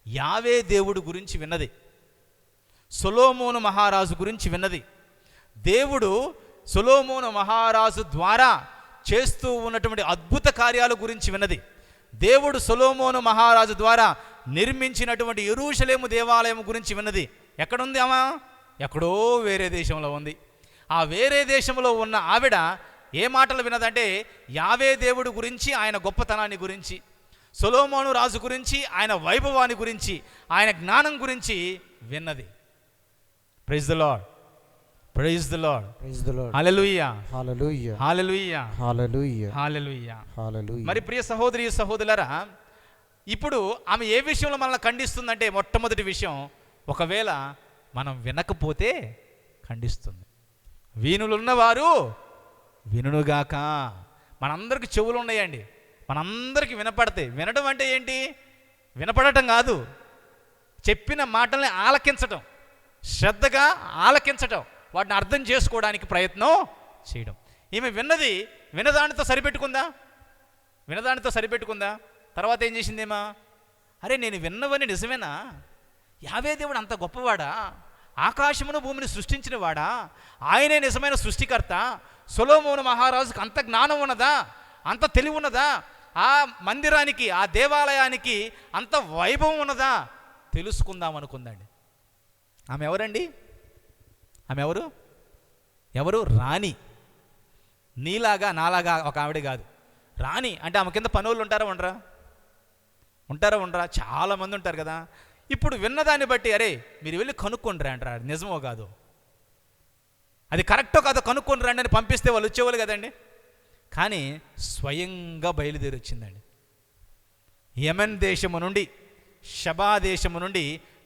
యావే దేవుడు గురించి విన్నది, సొలొమోను మహారాజు గురించి విన్నది. దేవుడు సొలొమోను మహారాజు ద్వారా చేస్తూ ఉన్నటువంటి అద్భుత కార్యాల గురించి విన్నది. దేవుడు సొలొమోను మహారాజు ద్వారా నిర్మించినటువంటి యెరూషలేము దేవాలయం గురించి విన్నది. ఎక్కడుంది ఆమె? ఎక్కడో వేరే దేశంలో ఉంది. ఆ వేరే దేశంలో ఉన్న ఆవిడ ఏ మాటలు విన్నదంటే, యావే దేవుడు గురించి, ఆయన గొప్పతనాన్ని గురించి, సొలొమోను రాజు గురించి, ఆయన వైభవాన్ని గురించి, ఆయన జ్ఞానం గురించి విన్నది. Praise the Lord, praise the Lord, praise the Lord, hallelujah, hallelujah, hallelujah, hallelujah, hallelujah, hallelujah. మరి ప్రియ సహోదరి సహోదరులారా, ఇప్పుడు ఆమె ఏ విషయంలో మనల్ని ఖండిస్తుందంటే, మొట్టమొదటి విషయం, ఒకవేళ మనం వినకపోతే ఖండిస్తుంది. వీణులున్నవారు వినుగాక. మనందరికి చెవులు ఉన్నాయండి, మనందరికి వినపడతాయి. వినడం అంటే ఏంటి? వినపడటం కాదు, చెప్పిన మాటల్ని ఆలకించటం, శ్రద్ధగా ఆలకించటం, వాటిని అర్థం చేసుకోవడానికి ప్రయత్నం చేయడం. ఈమె విన్నది వినదానితో సరిపెట్టుకుందా? వినదానితో సరిపెట్టుకుందా? తర్వాత ఏం చేసిందేమా? అరే, నేను విన్నవని నిజమేనా? యావే దేవుడు అంత గొప్పవాడా? ఆకాశమును భూమిని సృష్టించిన వాడా? ఆయనే నిజమైన సృష్టికర్త. సొలొమోను మహారాజుకు అంత జ్ఞానం ఉన్నదా? అంత తెలివి ఉన్నదా? ఆ మందిరానికి, ఆ దేవాలయానికి అంత వైభవం ఉన్నదా? తెలుసుకుందాం అనుకుందండి. ఆమె ఎవరండి? ఆమె ఎవరు? ఎవరు? రాణి. నీలాగా నాలాగా ఒక ఆవిడ కాదు. రాణి అంటే ఆమె కింద పనులు ఉంటారా ఉండరా? ఉంటారా ఉండరా? చాలామంది ఉంటారు కదా. ఇప్పుడు విన్నదాన్ని బట్టి, అరే మీరు వెళ్ళి కనుక్కొని రా అంటారు. నిజమో కాదు, అది కరెక్టో కాదో కనుక్కొని రండి అని పంపిస్తే వాళ్ళు వచ్చేవాళ్ళు కదండి. కానీ స్వయంగా బయలుదేరి వచ్చిందండి. యెమెన్ దేశము నుండి, షబా దేశము నుండి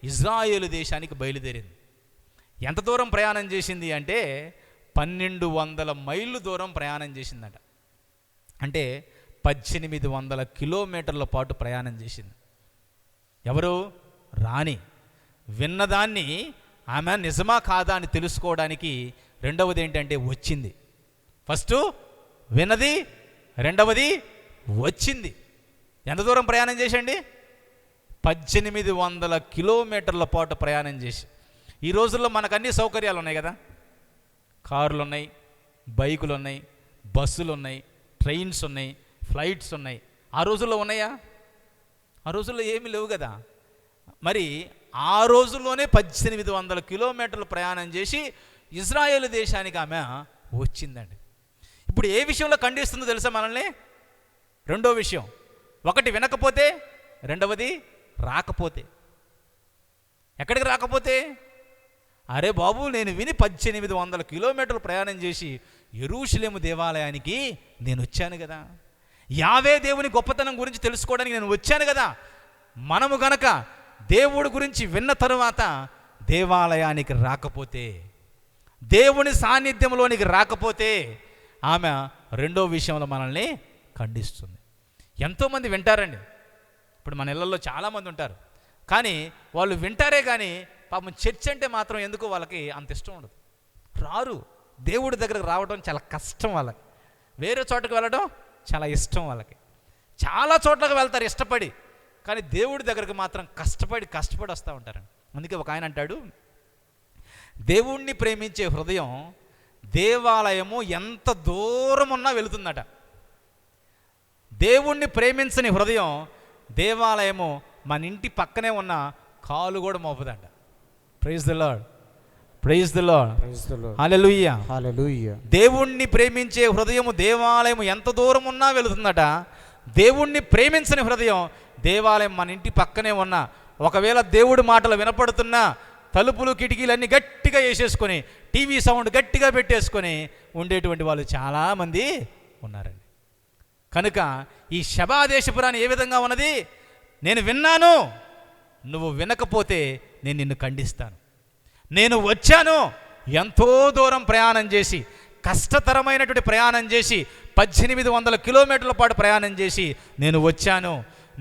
ఇజ్రాయేలు దేశానికి బయలుదేరింది. ఎంత దూరం ప్రయాణం చేసింది అంటే 1200 మైళ్ళు దూరం ప్రయాణం చేసిందట. అంటే 1800 కిలోమీటర్ల పాటు ప్రయాణం చేసింది. ఎవరు? రాణి. విన్నదాన్ని ఆమె నిజమా కాదా అని తెలుసుకోవడానికి రెండవది ఏంటంటే వచ్చింది. ఫస్ట్ విన్నది, రెండవది వచ్చింది. ఎంత దూరం ప్రయాణం చేసండి? 1800 కిలోమీటర్ల పాటు ప్రయాణం చేసి. ఈ రోజుల్లో మనకు అన్ని సౌకర్యాలు ఉన్నాయి కదా. కార్లు ఉన్నాయి, బైకులు ఉన్నాయి, బస్సులు ఉన్నాయి, ట్రైన్స్ ఉన్నాయి, ఫ్లైట్స్ ఉన్నాయి. ఆ రోజుల్లో ఉన్నాయా? ఆ రోజుల్లో ఏమీ లేవు కదా. మరి ఆ రోజుల్లోనే 1800 కిలోమీటర్లు ప్రయాణం చేసి ఇజ్రాయేల్ దేశానికి ఆమె వచ్చిందండి. ఇప్పుడు ఏ విషయంలో ఖండిస్తుందో తెలుసా మనల్ని? రెండో విషయం, ఒకటి వినకపోతే, రెండవది రాకపోతే. ఎక్కడికి రాకపోతే? అరే బాబు, నేను విని 1800 కిలోమీటర్లు ప్రయాణం చేసి యెరూషలేము దేవాలయానికి నేను వచ్చాను కదా. యావే దేవుని గొప్పతనం గురించి తెలుసుకోవడానికి నేను వచ్చాను కదా. మనము గనక దేవుడి గురించి విన్న తరువాత దేవాలయానికి రాకపోతే, దేవుని సాన్నిధ్యంలోనికి రాకపోతే ఆమె రెండో విషయంలో మనల్ని ఖండిస్తుంది. ఎంతోమంది వింటారండి. ఇప్పుడు మన ఇళ్ళల్లో చాలామంది ఉంటారు, కానీ వాళ్ళు వింటారే కానీ పాపం చర్చ్ అంటే మాత్రం ఎందుకు వాళ్ళకి అంత ఇష్టం ఉండదు. రారు. దేవుడి దగ్గరకు రావడం చాలా కష్టం వాళ్ళకి. వేరే చోటకు వెళ్ళడం చాలా ఇష్టం వాళ్ళకి. చాలా చోట్లకు వెళ్తారు ఇష్టపడి, కానీ దేవుడి దగ్గరకు మాత్రం కష్టపడి వస్తూ ఉంటారండి. అందుకే ఒక ఆయన అంటాడు, దేవుణ్ణి ప్రేమించే హృదయం దేవాలయము ఎంత దూరం ఉన్నా వెళుతుందట. దేవుణ్ణి ప్రేమించని హృదయం దేవాలయము మన ఇంటి పక్కనే ఉన్న కాలు కూడా మోపదంట. Praise the Lord, praise the Lord, hallelujah, hallelujah. దేవుణ్ణి ప్రేమించే హృదయము దేవాలయము ఎంత దూరం ఉన్నా వెళుతుందట. దేవుణ్ణి ప్రేమించని హృదయం దేవాలయం మన ఇంటి పక్కనే ఉన్న, ఒకవేళ దేవుడి మాటలు వినపడుతున్నా తలుపులు కిటికీలన్నీ గట్టిగా వేసేసుకొని, టీవీ సౌండ్ గట్టిగా పెట్టేసుకొని ఉండేటువంటి వాళ్ళు చాలామంది ఉన్నారండి. కనుక ఈ శబాదేశపురాణి ఏ విధంగా ఉన్నది? నేను విన్నాను, నువ్వు వినకపోతే నేను నిన్ను ఖండిస్తాను. నేను వచ్చాను, ఎంతో దూరం ప్రయాణం చేసి, కష్టతరమైనటువంటి ప్రయాణం చేసి, 1800 కిలోమీటర్ల పాటు ప్రయాణం చేసి నేను వచ్చాను.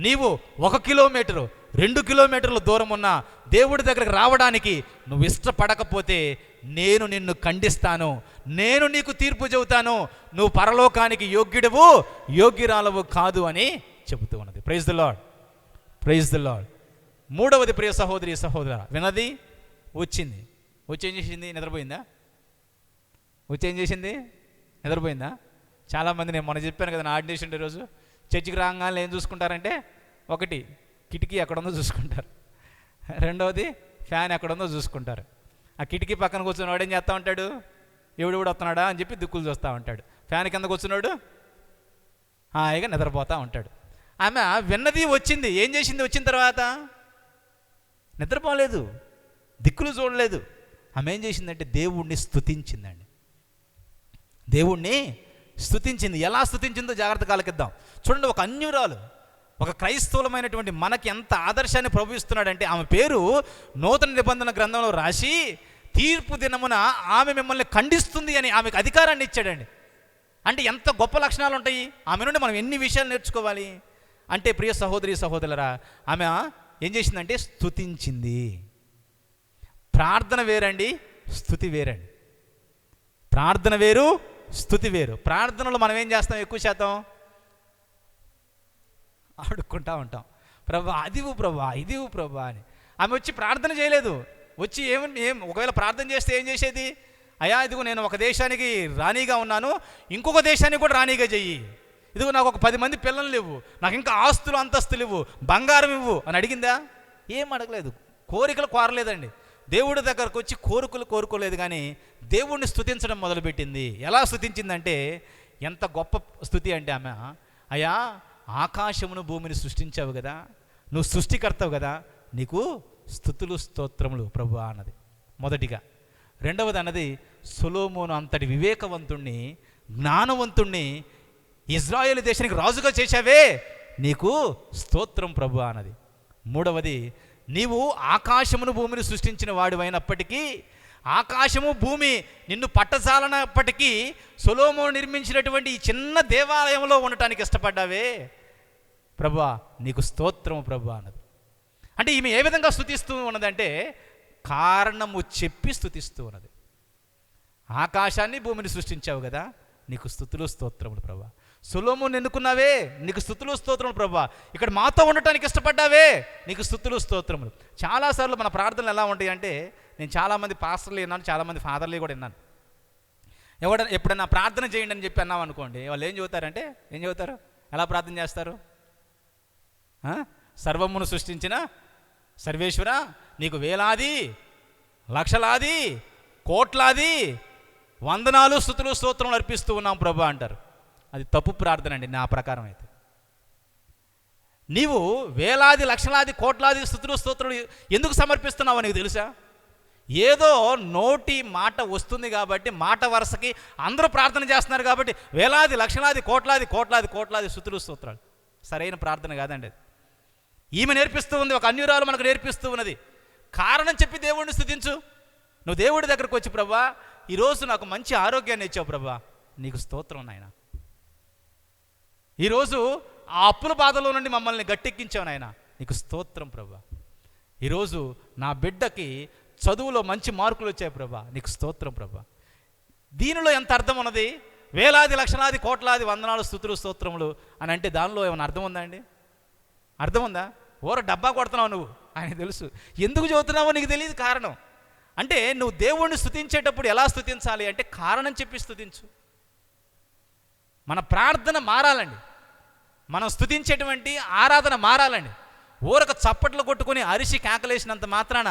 నీవు 1 కిలోమీటరు 2 కిలోమీటర్ల దూరం ఉన్న దేవుడి దగ్గరకు రావడానికి నువ్వు ఇష్టపడకపోతే నేను నిన్ను ఖండిస్తాను, నేను నీకు తీర్పు చెబుతాను, నువ్వు పరలోకానికి యోగ్యుడవు యోగ్యురాలవు కాదు అని చెబుతూ ఉన్నది. Praise the Lord, praise the Lord. మూడవది, ప్రియ సహోదరి సహోదర, వినది, వచ్చింది. వచ్చి ఏం చేసింది? నిద్రపోయిందా? వచ్చి ఏం చేసింది? నిద్రపోయిందా? చాలామంది, నేను మొన్న చెప్పాను కదా నా ఆర్డినేషన్ డే రోజు, చర్చికి రాగానే ఏం చూసుకుంటారంటే, ఒకటి కిటికీ ఎక్కడుందో చూసుకుంటారు, రెండవది ఫ్యాన్ ఎక్కడుందో చూసుకుంటారు. ఆ కిటికీ పక్కన కూర్చుని వాడు ఏం చేస్తూ ఉంటాడు? ఎవడు వస్తున్నాడా అని చెప్పి దిక్కులు చూస్తూ ఉంటాడు. ఫ్యాన్ కింద కూర్చున్నాడు హాయిగా నిద్రపోతూ ఉంటాడు. ఆమె విన్నది, వచ్చింది. ఏం చేసింది? వచ్చిన తర్వాత నిద్రపోలేదు, దిక్కులు చూడలేదు. ఆమె ఏం చేసిందంటే దేవుణ్ణి స్తుతించిందండి. దేవుణ్ణి స్తుతించింది. ఎలా స్తుతించిందో జాగ్రత్త ఆలకిద్దాం. చూడండి, ఒక అన్యురాలు, ఒక క్రైస్తవులమైనటువంటి మనకి ఎంత ఆదర్శాన్ని ప్రభుత్స్తున్నాడంటే, ఆమె పేరు నూతన నిబంధన గ్రంథంలో రాసి తీర్పు దినమున ఆమె మిమ్మల్ని ఖండిస్తుంది అని ఆమెకు అధికారాన్ని ఇచ్చాడండి. అంటే ఎంత గొప్ప లక్షణాలు ఉంటాయి ఆమె నుండి. మనం ఎన్ని విషయాలు నేర్చుకోవాలి అంటే, ప్రియ సహోదరి సహోదరులరా, ఆమె ఏం చేసిందంటే స్తుతించింది. ప్రార్థన వేరండి, స్తుతి వేరండి. ప్రార్థన వేరు, స్తుతి వేరు. ప్రార్థనలో మనం ఏం చేస్తాం? ఎక్కువ శాతం ఆడుకుంటా ఉంటాం, ప్రభా అదివు ప్రభా ఇదివు ప్రభా అని. ఆమె వచ్చి ప్రార్థన చేయలేదు. వచ్చి ఒకవేళ ప్రార్థన చేస్తే ఏం చేసేది? అయ్యా, ఇదిగో నేను ఒక దేశానికి రాణిగా ఉన్నాను, ఇంకొక దేశానికి కూడా రాణిగా చెయ్యి. ఇదిగో నాకు ఒక 10 మంది పిల్లలు ఇవ్వు, నాకు ఇంకా ఆస్తులు అంతస్తులు ఇవ్వు, బంగారం ఇవ్వు అని అడిగిందా? ఏం అడగలేదు. కోరికలు కోరలేదండి. దేవుడి దగ్గరకు వచ్చి కోరుకోలేదు, కానీ దేవుణ్ణి స్తుతించడం మొదలుపెట్టింది. ఎలా స్తుతించిందంటే, ఎంత గొప్ప స్తుతి అంటే, ఆమె అయ్యా, ఆకాశమును భూమిని సృష్టించావు కదా, నువ్వు సృష్టికర్తవు కదా, నీకు స్తుతులు స్తోత్రములు ప్రభువా అన్నది మొదటిగా. రెండవది అన్నది, సొలొమోను అంతటి వివేకవంతుణ్ణి, జ్ఞానవంతుణ్ణి ఇజ్రాయేలు దేశానికి రాజుగా చేశావే, నీకు స్తోత్రం ప్రభువా అన్నది. మూడవది, నీవు ఆకాశమును భూమిని సృష్టించిన వాడివైనప్పటికీ, ఆకాశము భూమి నిన్ను పట్టజాలనప్పటికీ, సొలొమోను నిర్మించినటువంటి ఈ చిన్న దేవాలయంలో ఉండటానికి ఇష్టపడ్డావే ప్రభువా, నీకు స్తోత్రము ప్రభువా అన్నది. అంటే ఈమె ఏ విధంగా స్తుతిస్తూ ఉన్నదంటే, కారణము చెప్పి స్తుతిస్తూ ఉన్నది. ఆకాశాన్ని భూమిని సృష్టించావు కదా, నీకు స్తుతులు స్తోత్రములు ప్రభువా. సొలొమోను ఎన్నుకున్నావే, నీకు స్తుతులు స్తోత్రములు ప్రభువా. ఇక్కడ మాతో ఉండటానికి ఇష్టపడ్డావే, నీకు స్తుతులు స్తోత్రములు. చాలాసార్లు మన ప్రార్థనలు ఎలా ఉంటాయి అంటే, నేను చాలామంది పాస్టర్లు విన్నాను, చాలామంది ఫాదర్లు కూడా విన్నాను. ఎప్పుడైనా ప్రార్థన చేయండి అని చెప్పి అన్నాం అనుకోండి, వాళ్ళు ఏం చెబుతారంటే, ఏం చెబుతారు? ఎలా ప్రార్థన చేస్తారు? సర్వమును సృష్టించిన సర్వేశ్వర, నీకు వేలాది లక్షలాది కోట్లాది వందనాలు స్తుతులు స్తోత్రములు అర్పిస్తూ ఉన్నాం ప్రభు అంటారు. అది తప్పు ప్రార్థన అండి నా ప్రకారం అయితే. నీవు వేలాది లక్షలాది కోట్లాది స్తుతులు స్తోత్రములు ఎందుకు సమర్పిస్తున్నావో నీకు తెలుసా? ఏదో నోటి మాట వస్తుంది కాబట్టి, మాట వరుసకి అందరూ ప్రార్థన చేస్తున్నారు కాబట్టి వేలాది లక్షలాది కోట్లాది కోట్లాది కోట్లాది స్తుతులు స్తోత్రాలు. సరైన ప్రార్థన కాదండి అది. ఈమె నేర్పిస్తూ ఉంది, ఒక అన్యురాలు మనకు నేర్పిస్తూ ఉన్నది. కారణం చెప్పి దేవుడిని స్తుతించు. నువ్వు దేవుడి దగ్గరకు వచ్చి, ప్రభా ఈరోజు నాకు మంచి ఆరోగ్యాన్ని ఇచ్చావు ప్రభా, నీకు స్తోత్రం నాయన. ఈరోజు ఆ అప్పుల బాధలో నుండి మమ్మల్ని గట్టెక్కించావు నాయన, నీకు స్తోత్రం ప్రభా. ఈరోజు నా బిడ్డకి చదువులో మంచి మార్కులు వచ్చాయి ప్రభా, నీకు స్తోత్రం ప్రభా. దీనిలో ఎంత అర్థం ఉన్నది? వేలాది లక్షలాది కోట్లాది వందనాలు స్తుతులు స్తోత్రములు అని అంటే దానిలో ఏమైనా అర్థం ఉందా అండి? అర్థం ఉందా? డబ్బా కొడుతున్నావు నువ్వు, ఆయన తెలుసు. ఎందుకు చదువుతున్నావో నీకు తెలియదు కారణం. అంటే నువ్వు దేవుణ్ణి స్తుతించేటప్పుడు ఎలా స్తుతించాలి అంటే కారణం చెప్పి స్తుతించు. మన ప్రార్థన మారాలండి, మనం స్తుతించేటువంటి ఆరాధన మారాలండి. ఊరక చప్పట్లు కొట్టుకొని అరిసి కేకలేసినంత మాత్రాన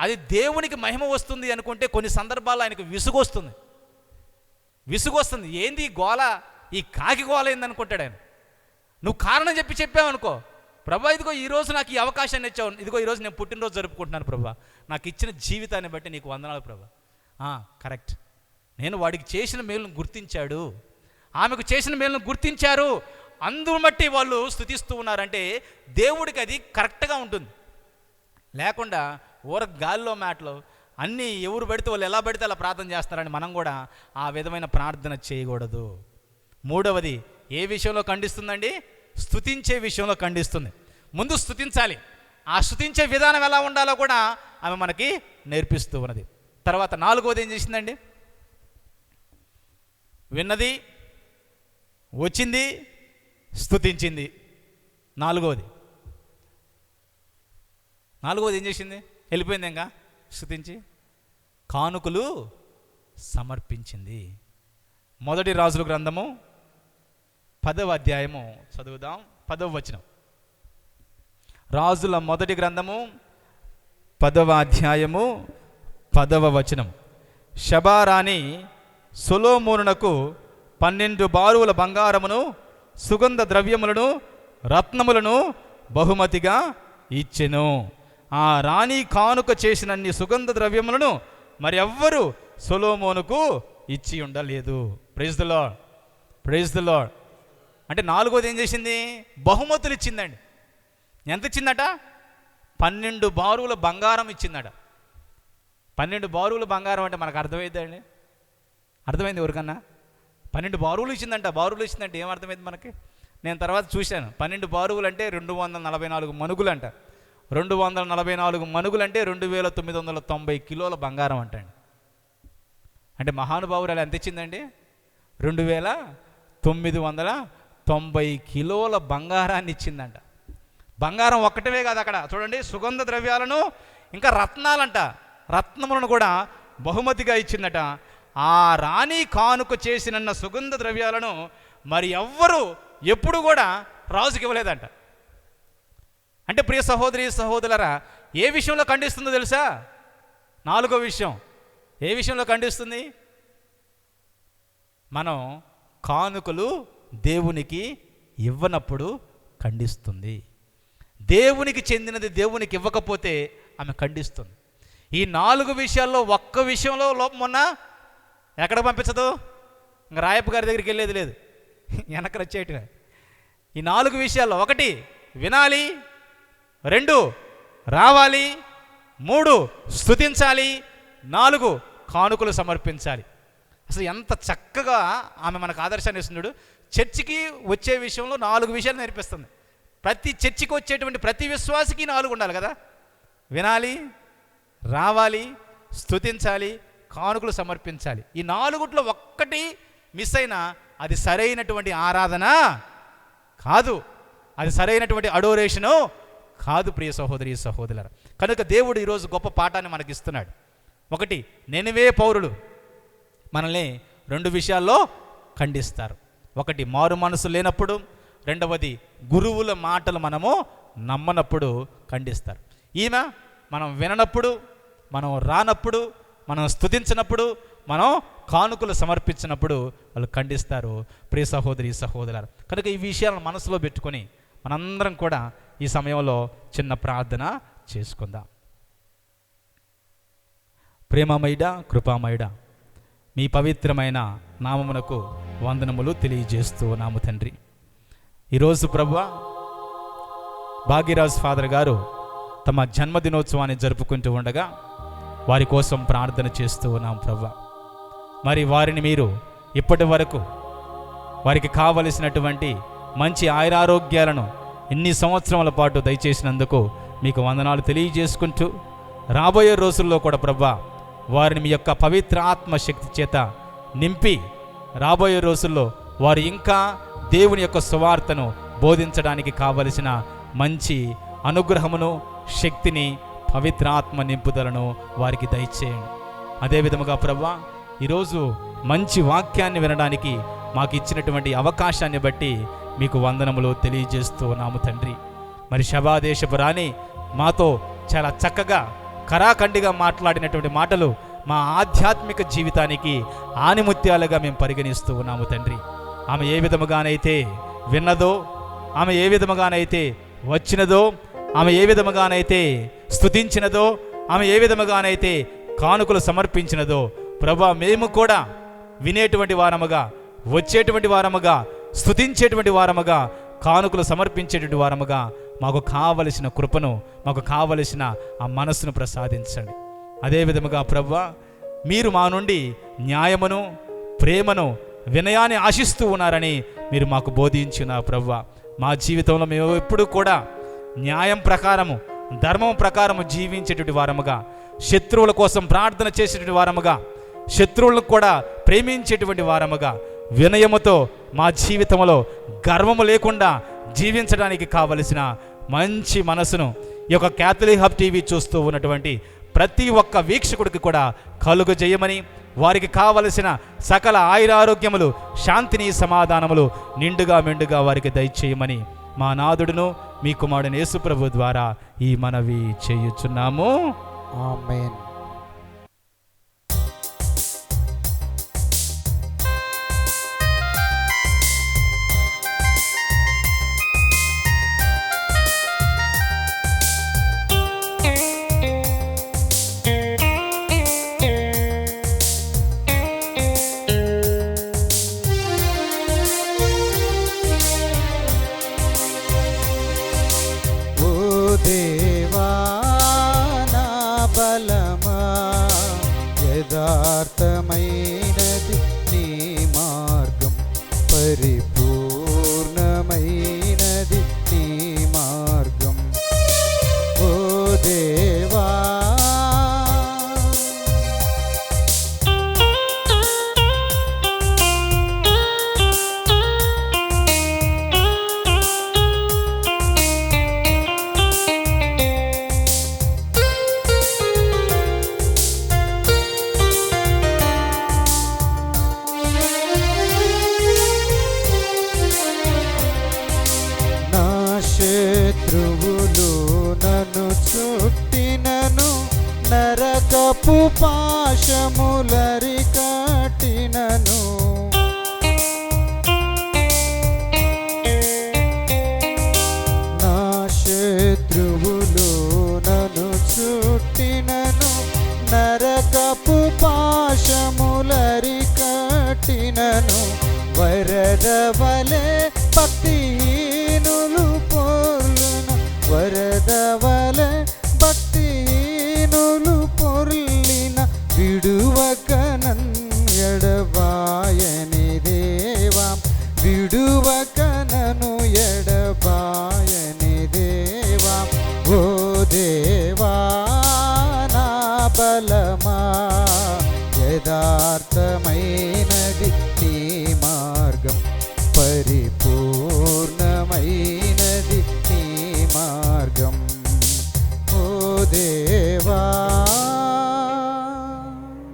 అది దేవునికి మహిమ వస్తుంది అనుకుంటే కొన్ని సందర్భాల్లో ఆయనకు విసుగొస్తుంది. ఏంది గోల, ఈ కాకి గోల ఏందనుకుంటాడు ఆయన. నువ్వు కారణం చెప్పావనుకో, ప్రభా ఇదిగో ఈరోజు నాకు ఈ అవకాశాన్ని ఇచ్చావు, ఇదిగో ఈరోజు నేను పుట్టినరోజు జరుపుకుంటున్నాను ప్రభా, నాకు ఇచ్చిన జీవితాన్ని బట్టి నీకు వందనాలు ప్రభా. కరెక్ట్, నేను వాడికి చేసిన మేలును గుర్తించాడు, ఆమెకు చేసిన మేలును గుర్తించారు, అందును బట్టి వాళ్ళు స్తుతిస్తూ ఉన్నారంటే దేవుడికి అది కరెక్ట్గా ఉంటుంది. లేకుండా గాలిలో మాటలు అన్నీ ఎవరు పడితే వాళ్ళు ఎలా పడితే అలా ప్రార్థన చేస్తారని మనం కూడా ఆ విధమైన ప్రార్థన చేయకూడదు. మూడవది ఏ విషయంలో ఖండిస్తుందండి? స్తుతించే విషయంలో ఖండిస్తుంది. ముందు స్తుతించాలి, ఆ స్తుతించే విధానం ఎలా ఉండాలో కూడా ఆమె మనకి నేర్పిస్తూ ఉన్నది. తర్వాత నాలుగవది ఏం చేసిందండి? విన్నది, వచ్చింది, స్తుతించింది. నాలుగవది ఏం చేసింది? వెళ్ళిపోయింది ఇంకా స్తుతించి కానుకలు సమర్పించింది. మొదటి రాజుల గ్రంథము 10వ అధ్యాయము చదువుదాం. 10వ వచనం. రాజుల మొదటి గ్రంథము 10వ అధ్యాయము 10వ వచనం. షబారాణి సొలొమోనునకు 12 బారువుల బంగారమును సుగంధ ద్రవ్యములను రత్నములను బహుమతిగా ఇచ్చెను. ఆ రాణి కానుక చేసినన్ని సుగంధ ద్రవ్యములను మరి ఎవ్వరు సొలొమోనుకు ఇచ్చి ఉండలేదు. Praise the Lord, praise the Lord. అంటే నాలుగోది ఏం చేసింది? బహుమతులు ఇచ్చిందండి. ఎంత ఇచ్చిందట? 12 బారువుల బంగారం ఇచ్చిందట. 12 బారువుల బంగారం అంటే మనకు అర్థమైందండి? అర్థమైంది ఎవరికన్నా? 12 బారువులు ఇచ్చిందంట. బారువులు ఇచ్చిందంటే ఏమర్థమైంది మనకి? నేను తర్వాత చూశాను. 12 బారువులు అంటే 244 మనుగులు అంట. 244 మనుగులు అంటే 2990 కిలోల బంగారం అంటండి. అంటే మహానుభావురాలు ఎంత ఇచ్చిందండి? 2990 కిలోల బంగారాన్ని ఇచ్చిందంట. బంగారం ఒక్కటమే కాదు, అక్కడ చూడండి సుగంధ ద్రవ్యాలను ఇంకా రత్నాలంట, రత్నములను కూడా బహుమతిగా ఇచ్చిందట. ఆ రాణి కానుక చేసిన సుగంధ ద్రవ్యాలను మరి ఎవ్వరు ఎప్పుడు కూడా రాజుకి ఇవ్వలేదంట. అంటే ప్రియ సహోదరి సహోదరులారా, ఏ విషయంలో ఖండిస్తుందో తెలుసా? నాలుగో విషయం. ఏ విషయంలో ఖండిస్తుంది? మనం కానుకలు దేవునికి ఇవ్వనప్పుడు ఖండిస్తుంది. దేవునికి చెందినది దేవునికి ఇవ్వకపోతే ఆమె ఖండిస్తుంది. ఈ 4 విషయాల్లో ఒక్క విషయంలో లోపం ఉన్నా ఎక్కడ పంపించదు? ఇంకా రాయప్ప గారి దగ్గరికి వెళ్ళేది లేదు, వెనక వచ్చేయటమే. ఈ 4 విషయాల్లో 1 వినాలి, 2 రావాలి, 3 స్తుతించాలి, 4 కానుకలు సమర్పించాలి. అసలు ఎంత చక్కగా ఆమె మనకు ఆదర్శాన్ని ఇస్తున్నాడు. చర్చికి వచ్చే విషయంలో 4 విషయాలు నేర్పిస్తుంది. ప్రతి చర్చికి వచ్చేటువంటి ప్రతి విశ్వాసికి 4 ఉండాలి కదా. వినాలి, రావాలి, స్తుతించాలి, కానుకలు సమర్పించాలి. ఈ 4 ఒక్కటి మిస్ అయినా అది సరైనటువంటి ఆరాధన కాదు, అది సరైనటువంటి అడోరేషను కాదు ప్రియ సహోదరి సహోదరులారా. కనుక దేవుడు ఈరోజు గొప్ప పాఠాన్ని మనకి ఇస్తున్నాడు. 1 నినివే పౌరులు మనల్ని 2 విషయాల్లో ఖండిస్తారు. 1 మారు మనసు లేనప్పుడు, 2వది గురువుల మాటలు మనము నమ్మనప్పుడు ఖండిస్తారు. ఈమె మనం విననప్పుడు, మనం రానప్పుడు, మనం స్తుతించినప్పుడు, మనం కానుకలు సమర్పించినప్పుడు వాళ్ళు ఖండిస్తారు ప్రియ సహోదరి సహోదరులారా. కనుక ఈ విషయాలను మనసులో పెట్టుకొని మనందరం కూడా ఈ సమయంలో చిన్న ప్రార్థన చేసుకుందాం. ప్రేమమయుడా, కృపామయుడా, మీ పవిత్రమైన నామమునకు వందనములు తెలియజేస్తూ ఉన్నాము తండ్రి. ఈరోజు ప్రభువా భాగ్యరాజ్ ఫాదర్ గారు తమ జన్మదినోత్సవాన్ని జరుపుకుంటూ ఉండగా వారి కోసం ప్రార్థన చేస్తూ ఉన్నాం ప్రభువా. మరి వారిని మీరు ఇప్పటి వరకు వారికి కావలసినటువంటి మంచి ఆయురారోగ్యాలను ఇన్ని సంవత్సరముల పాటు దయచేసినందుకు మీకు వందనాలు తెలియజేసుకుంటూ, రాబోయే రోజుల్లో కూడా ప్రభువా వారిని మీ యొక్క పవిత్ర ఆత్మ శక్తి చేత నింపి రాబోయే రోజుల్లో వారు ఇంకా దేవుని యొక్క సువార్తను బోధించడానికి కావలసిన మంచి అనుగ్రహమును, శక్తిని, పవిత్ర ఆత్మ నింపుదలను వారికి దయచేయండి. అదేవిధముగా ప్రభువా ఈరోజు మంచి వాక్యాన్ని వినడానికి మాకు ఇచ్చినటువంటి అవకాశాన్ని బట్టి మీకు వందనములు తెలియజేస్తూ ఉన్నాము తండ్రి. మరి శబాదేశపు రాణి మాతో చాలా చక్కగా కరాఖండిగా మాట్లాడినటువంటి మాటలు మా ఆధ్యాత్మిక జీవితానికి ఆనిముత్యాలుగా మేము పరిగణిస్తూ ఉన్నాము తండ్రి. ఆమె ఏ విధముగానైతే విన్నదో, ఆమె ఏ విధముగానైతే వచ్చినదో, ఆమె ఏ విధముగానైతే స్తుతించినదో, ఆమె ఏ విధముగానైతే కానుకలు సమర్పించినదో ప్రభువా మేము కూడా వినేటువంటి వారముగా, వచ్చేటువంటి వారముగా, స్తుతించేటువంటి వారముగా, కానుకలు సమర్పించేటువంటి వారముగా మాకు కావలసిన కృపను, మాకు కావలసిన ఆ మనస్సును ప్రసాదించండి. అదేవిధముగా ప్రభువా మీరు మా నుండి న్యాయమును, ప్రేమను, వినయాన్ని ఆశిస్తూ ఉన్నారని మీరు మాకు బోధించిన ప్రభువా మా జీవితంలో మేము ఎప్పుడు కూడా న్యాయం ప్రకారము, ధర్మం ప్రకారము జీవించేటువంటి వారముగా, శత్రువుల కోసం ప్రార్థన చేసేటువంటి వారముగా, శత్రువులను కూడా ప్రేమించేటువంటి వారముగా, వినయముతో మా జీవితంలో గర్వము లేకుండా జీవించడానికి కావలసిన మంచి మనసును ఈ యొక్క క్యాథలిక్ హబ్ టీవీ చూస్తూ ఉన్నటువంటి ప్రతి ఒక్క వీక్షకుడికి కూడా కలుగజేయమని, వారికి కావలసిన సకల ఆయురారోగ్యములు, శాంతిని, సమాధానములు నిండుగా మెండుగా వారికి దయచేయమని మా నాథుడును మీ కుమారుడు యేసు ప్రభు ద్వారా ఈ మనవి చేయుచున్నాము. ఆమేన్. యథార్థమైనది నీ మార్గం, పరిపూర్ణమైనది నీ మార్గం. ఓ దేవా శత్రువులు నన్ను చుట్టినను, నరకపు పాశములరికట్టినను, నా శత్రువులు నన్ను చుట్టినను, నరకపు పాశములరికట్టినను, వరద వలె భక్తిహీనులు పొర్లున, వరద వలె భక్తిహీనులు పొర్లిన, విడువక నన్ను ఎడబాయని దేవా, విడువక నన్ను ఎడబాయని దేవా. ఓ దేవా నా బలమా, యథార్థమై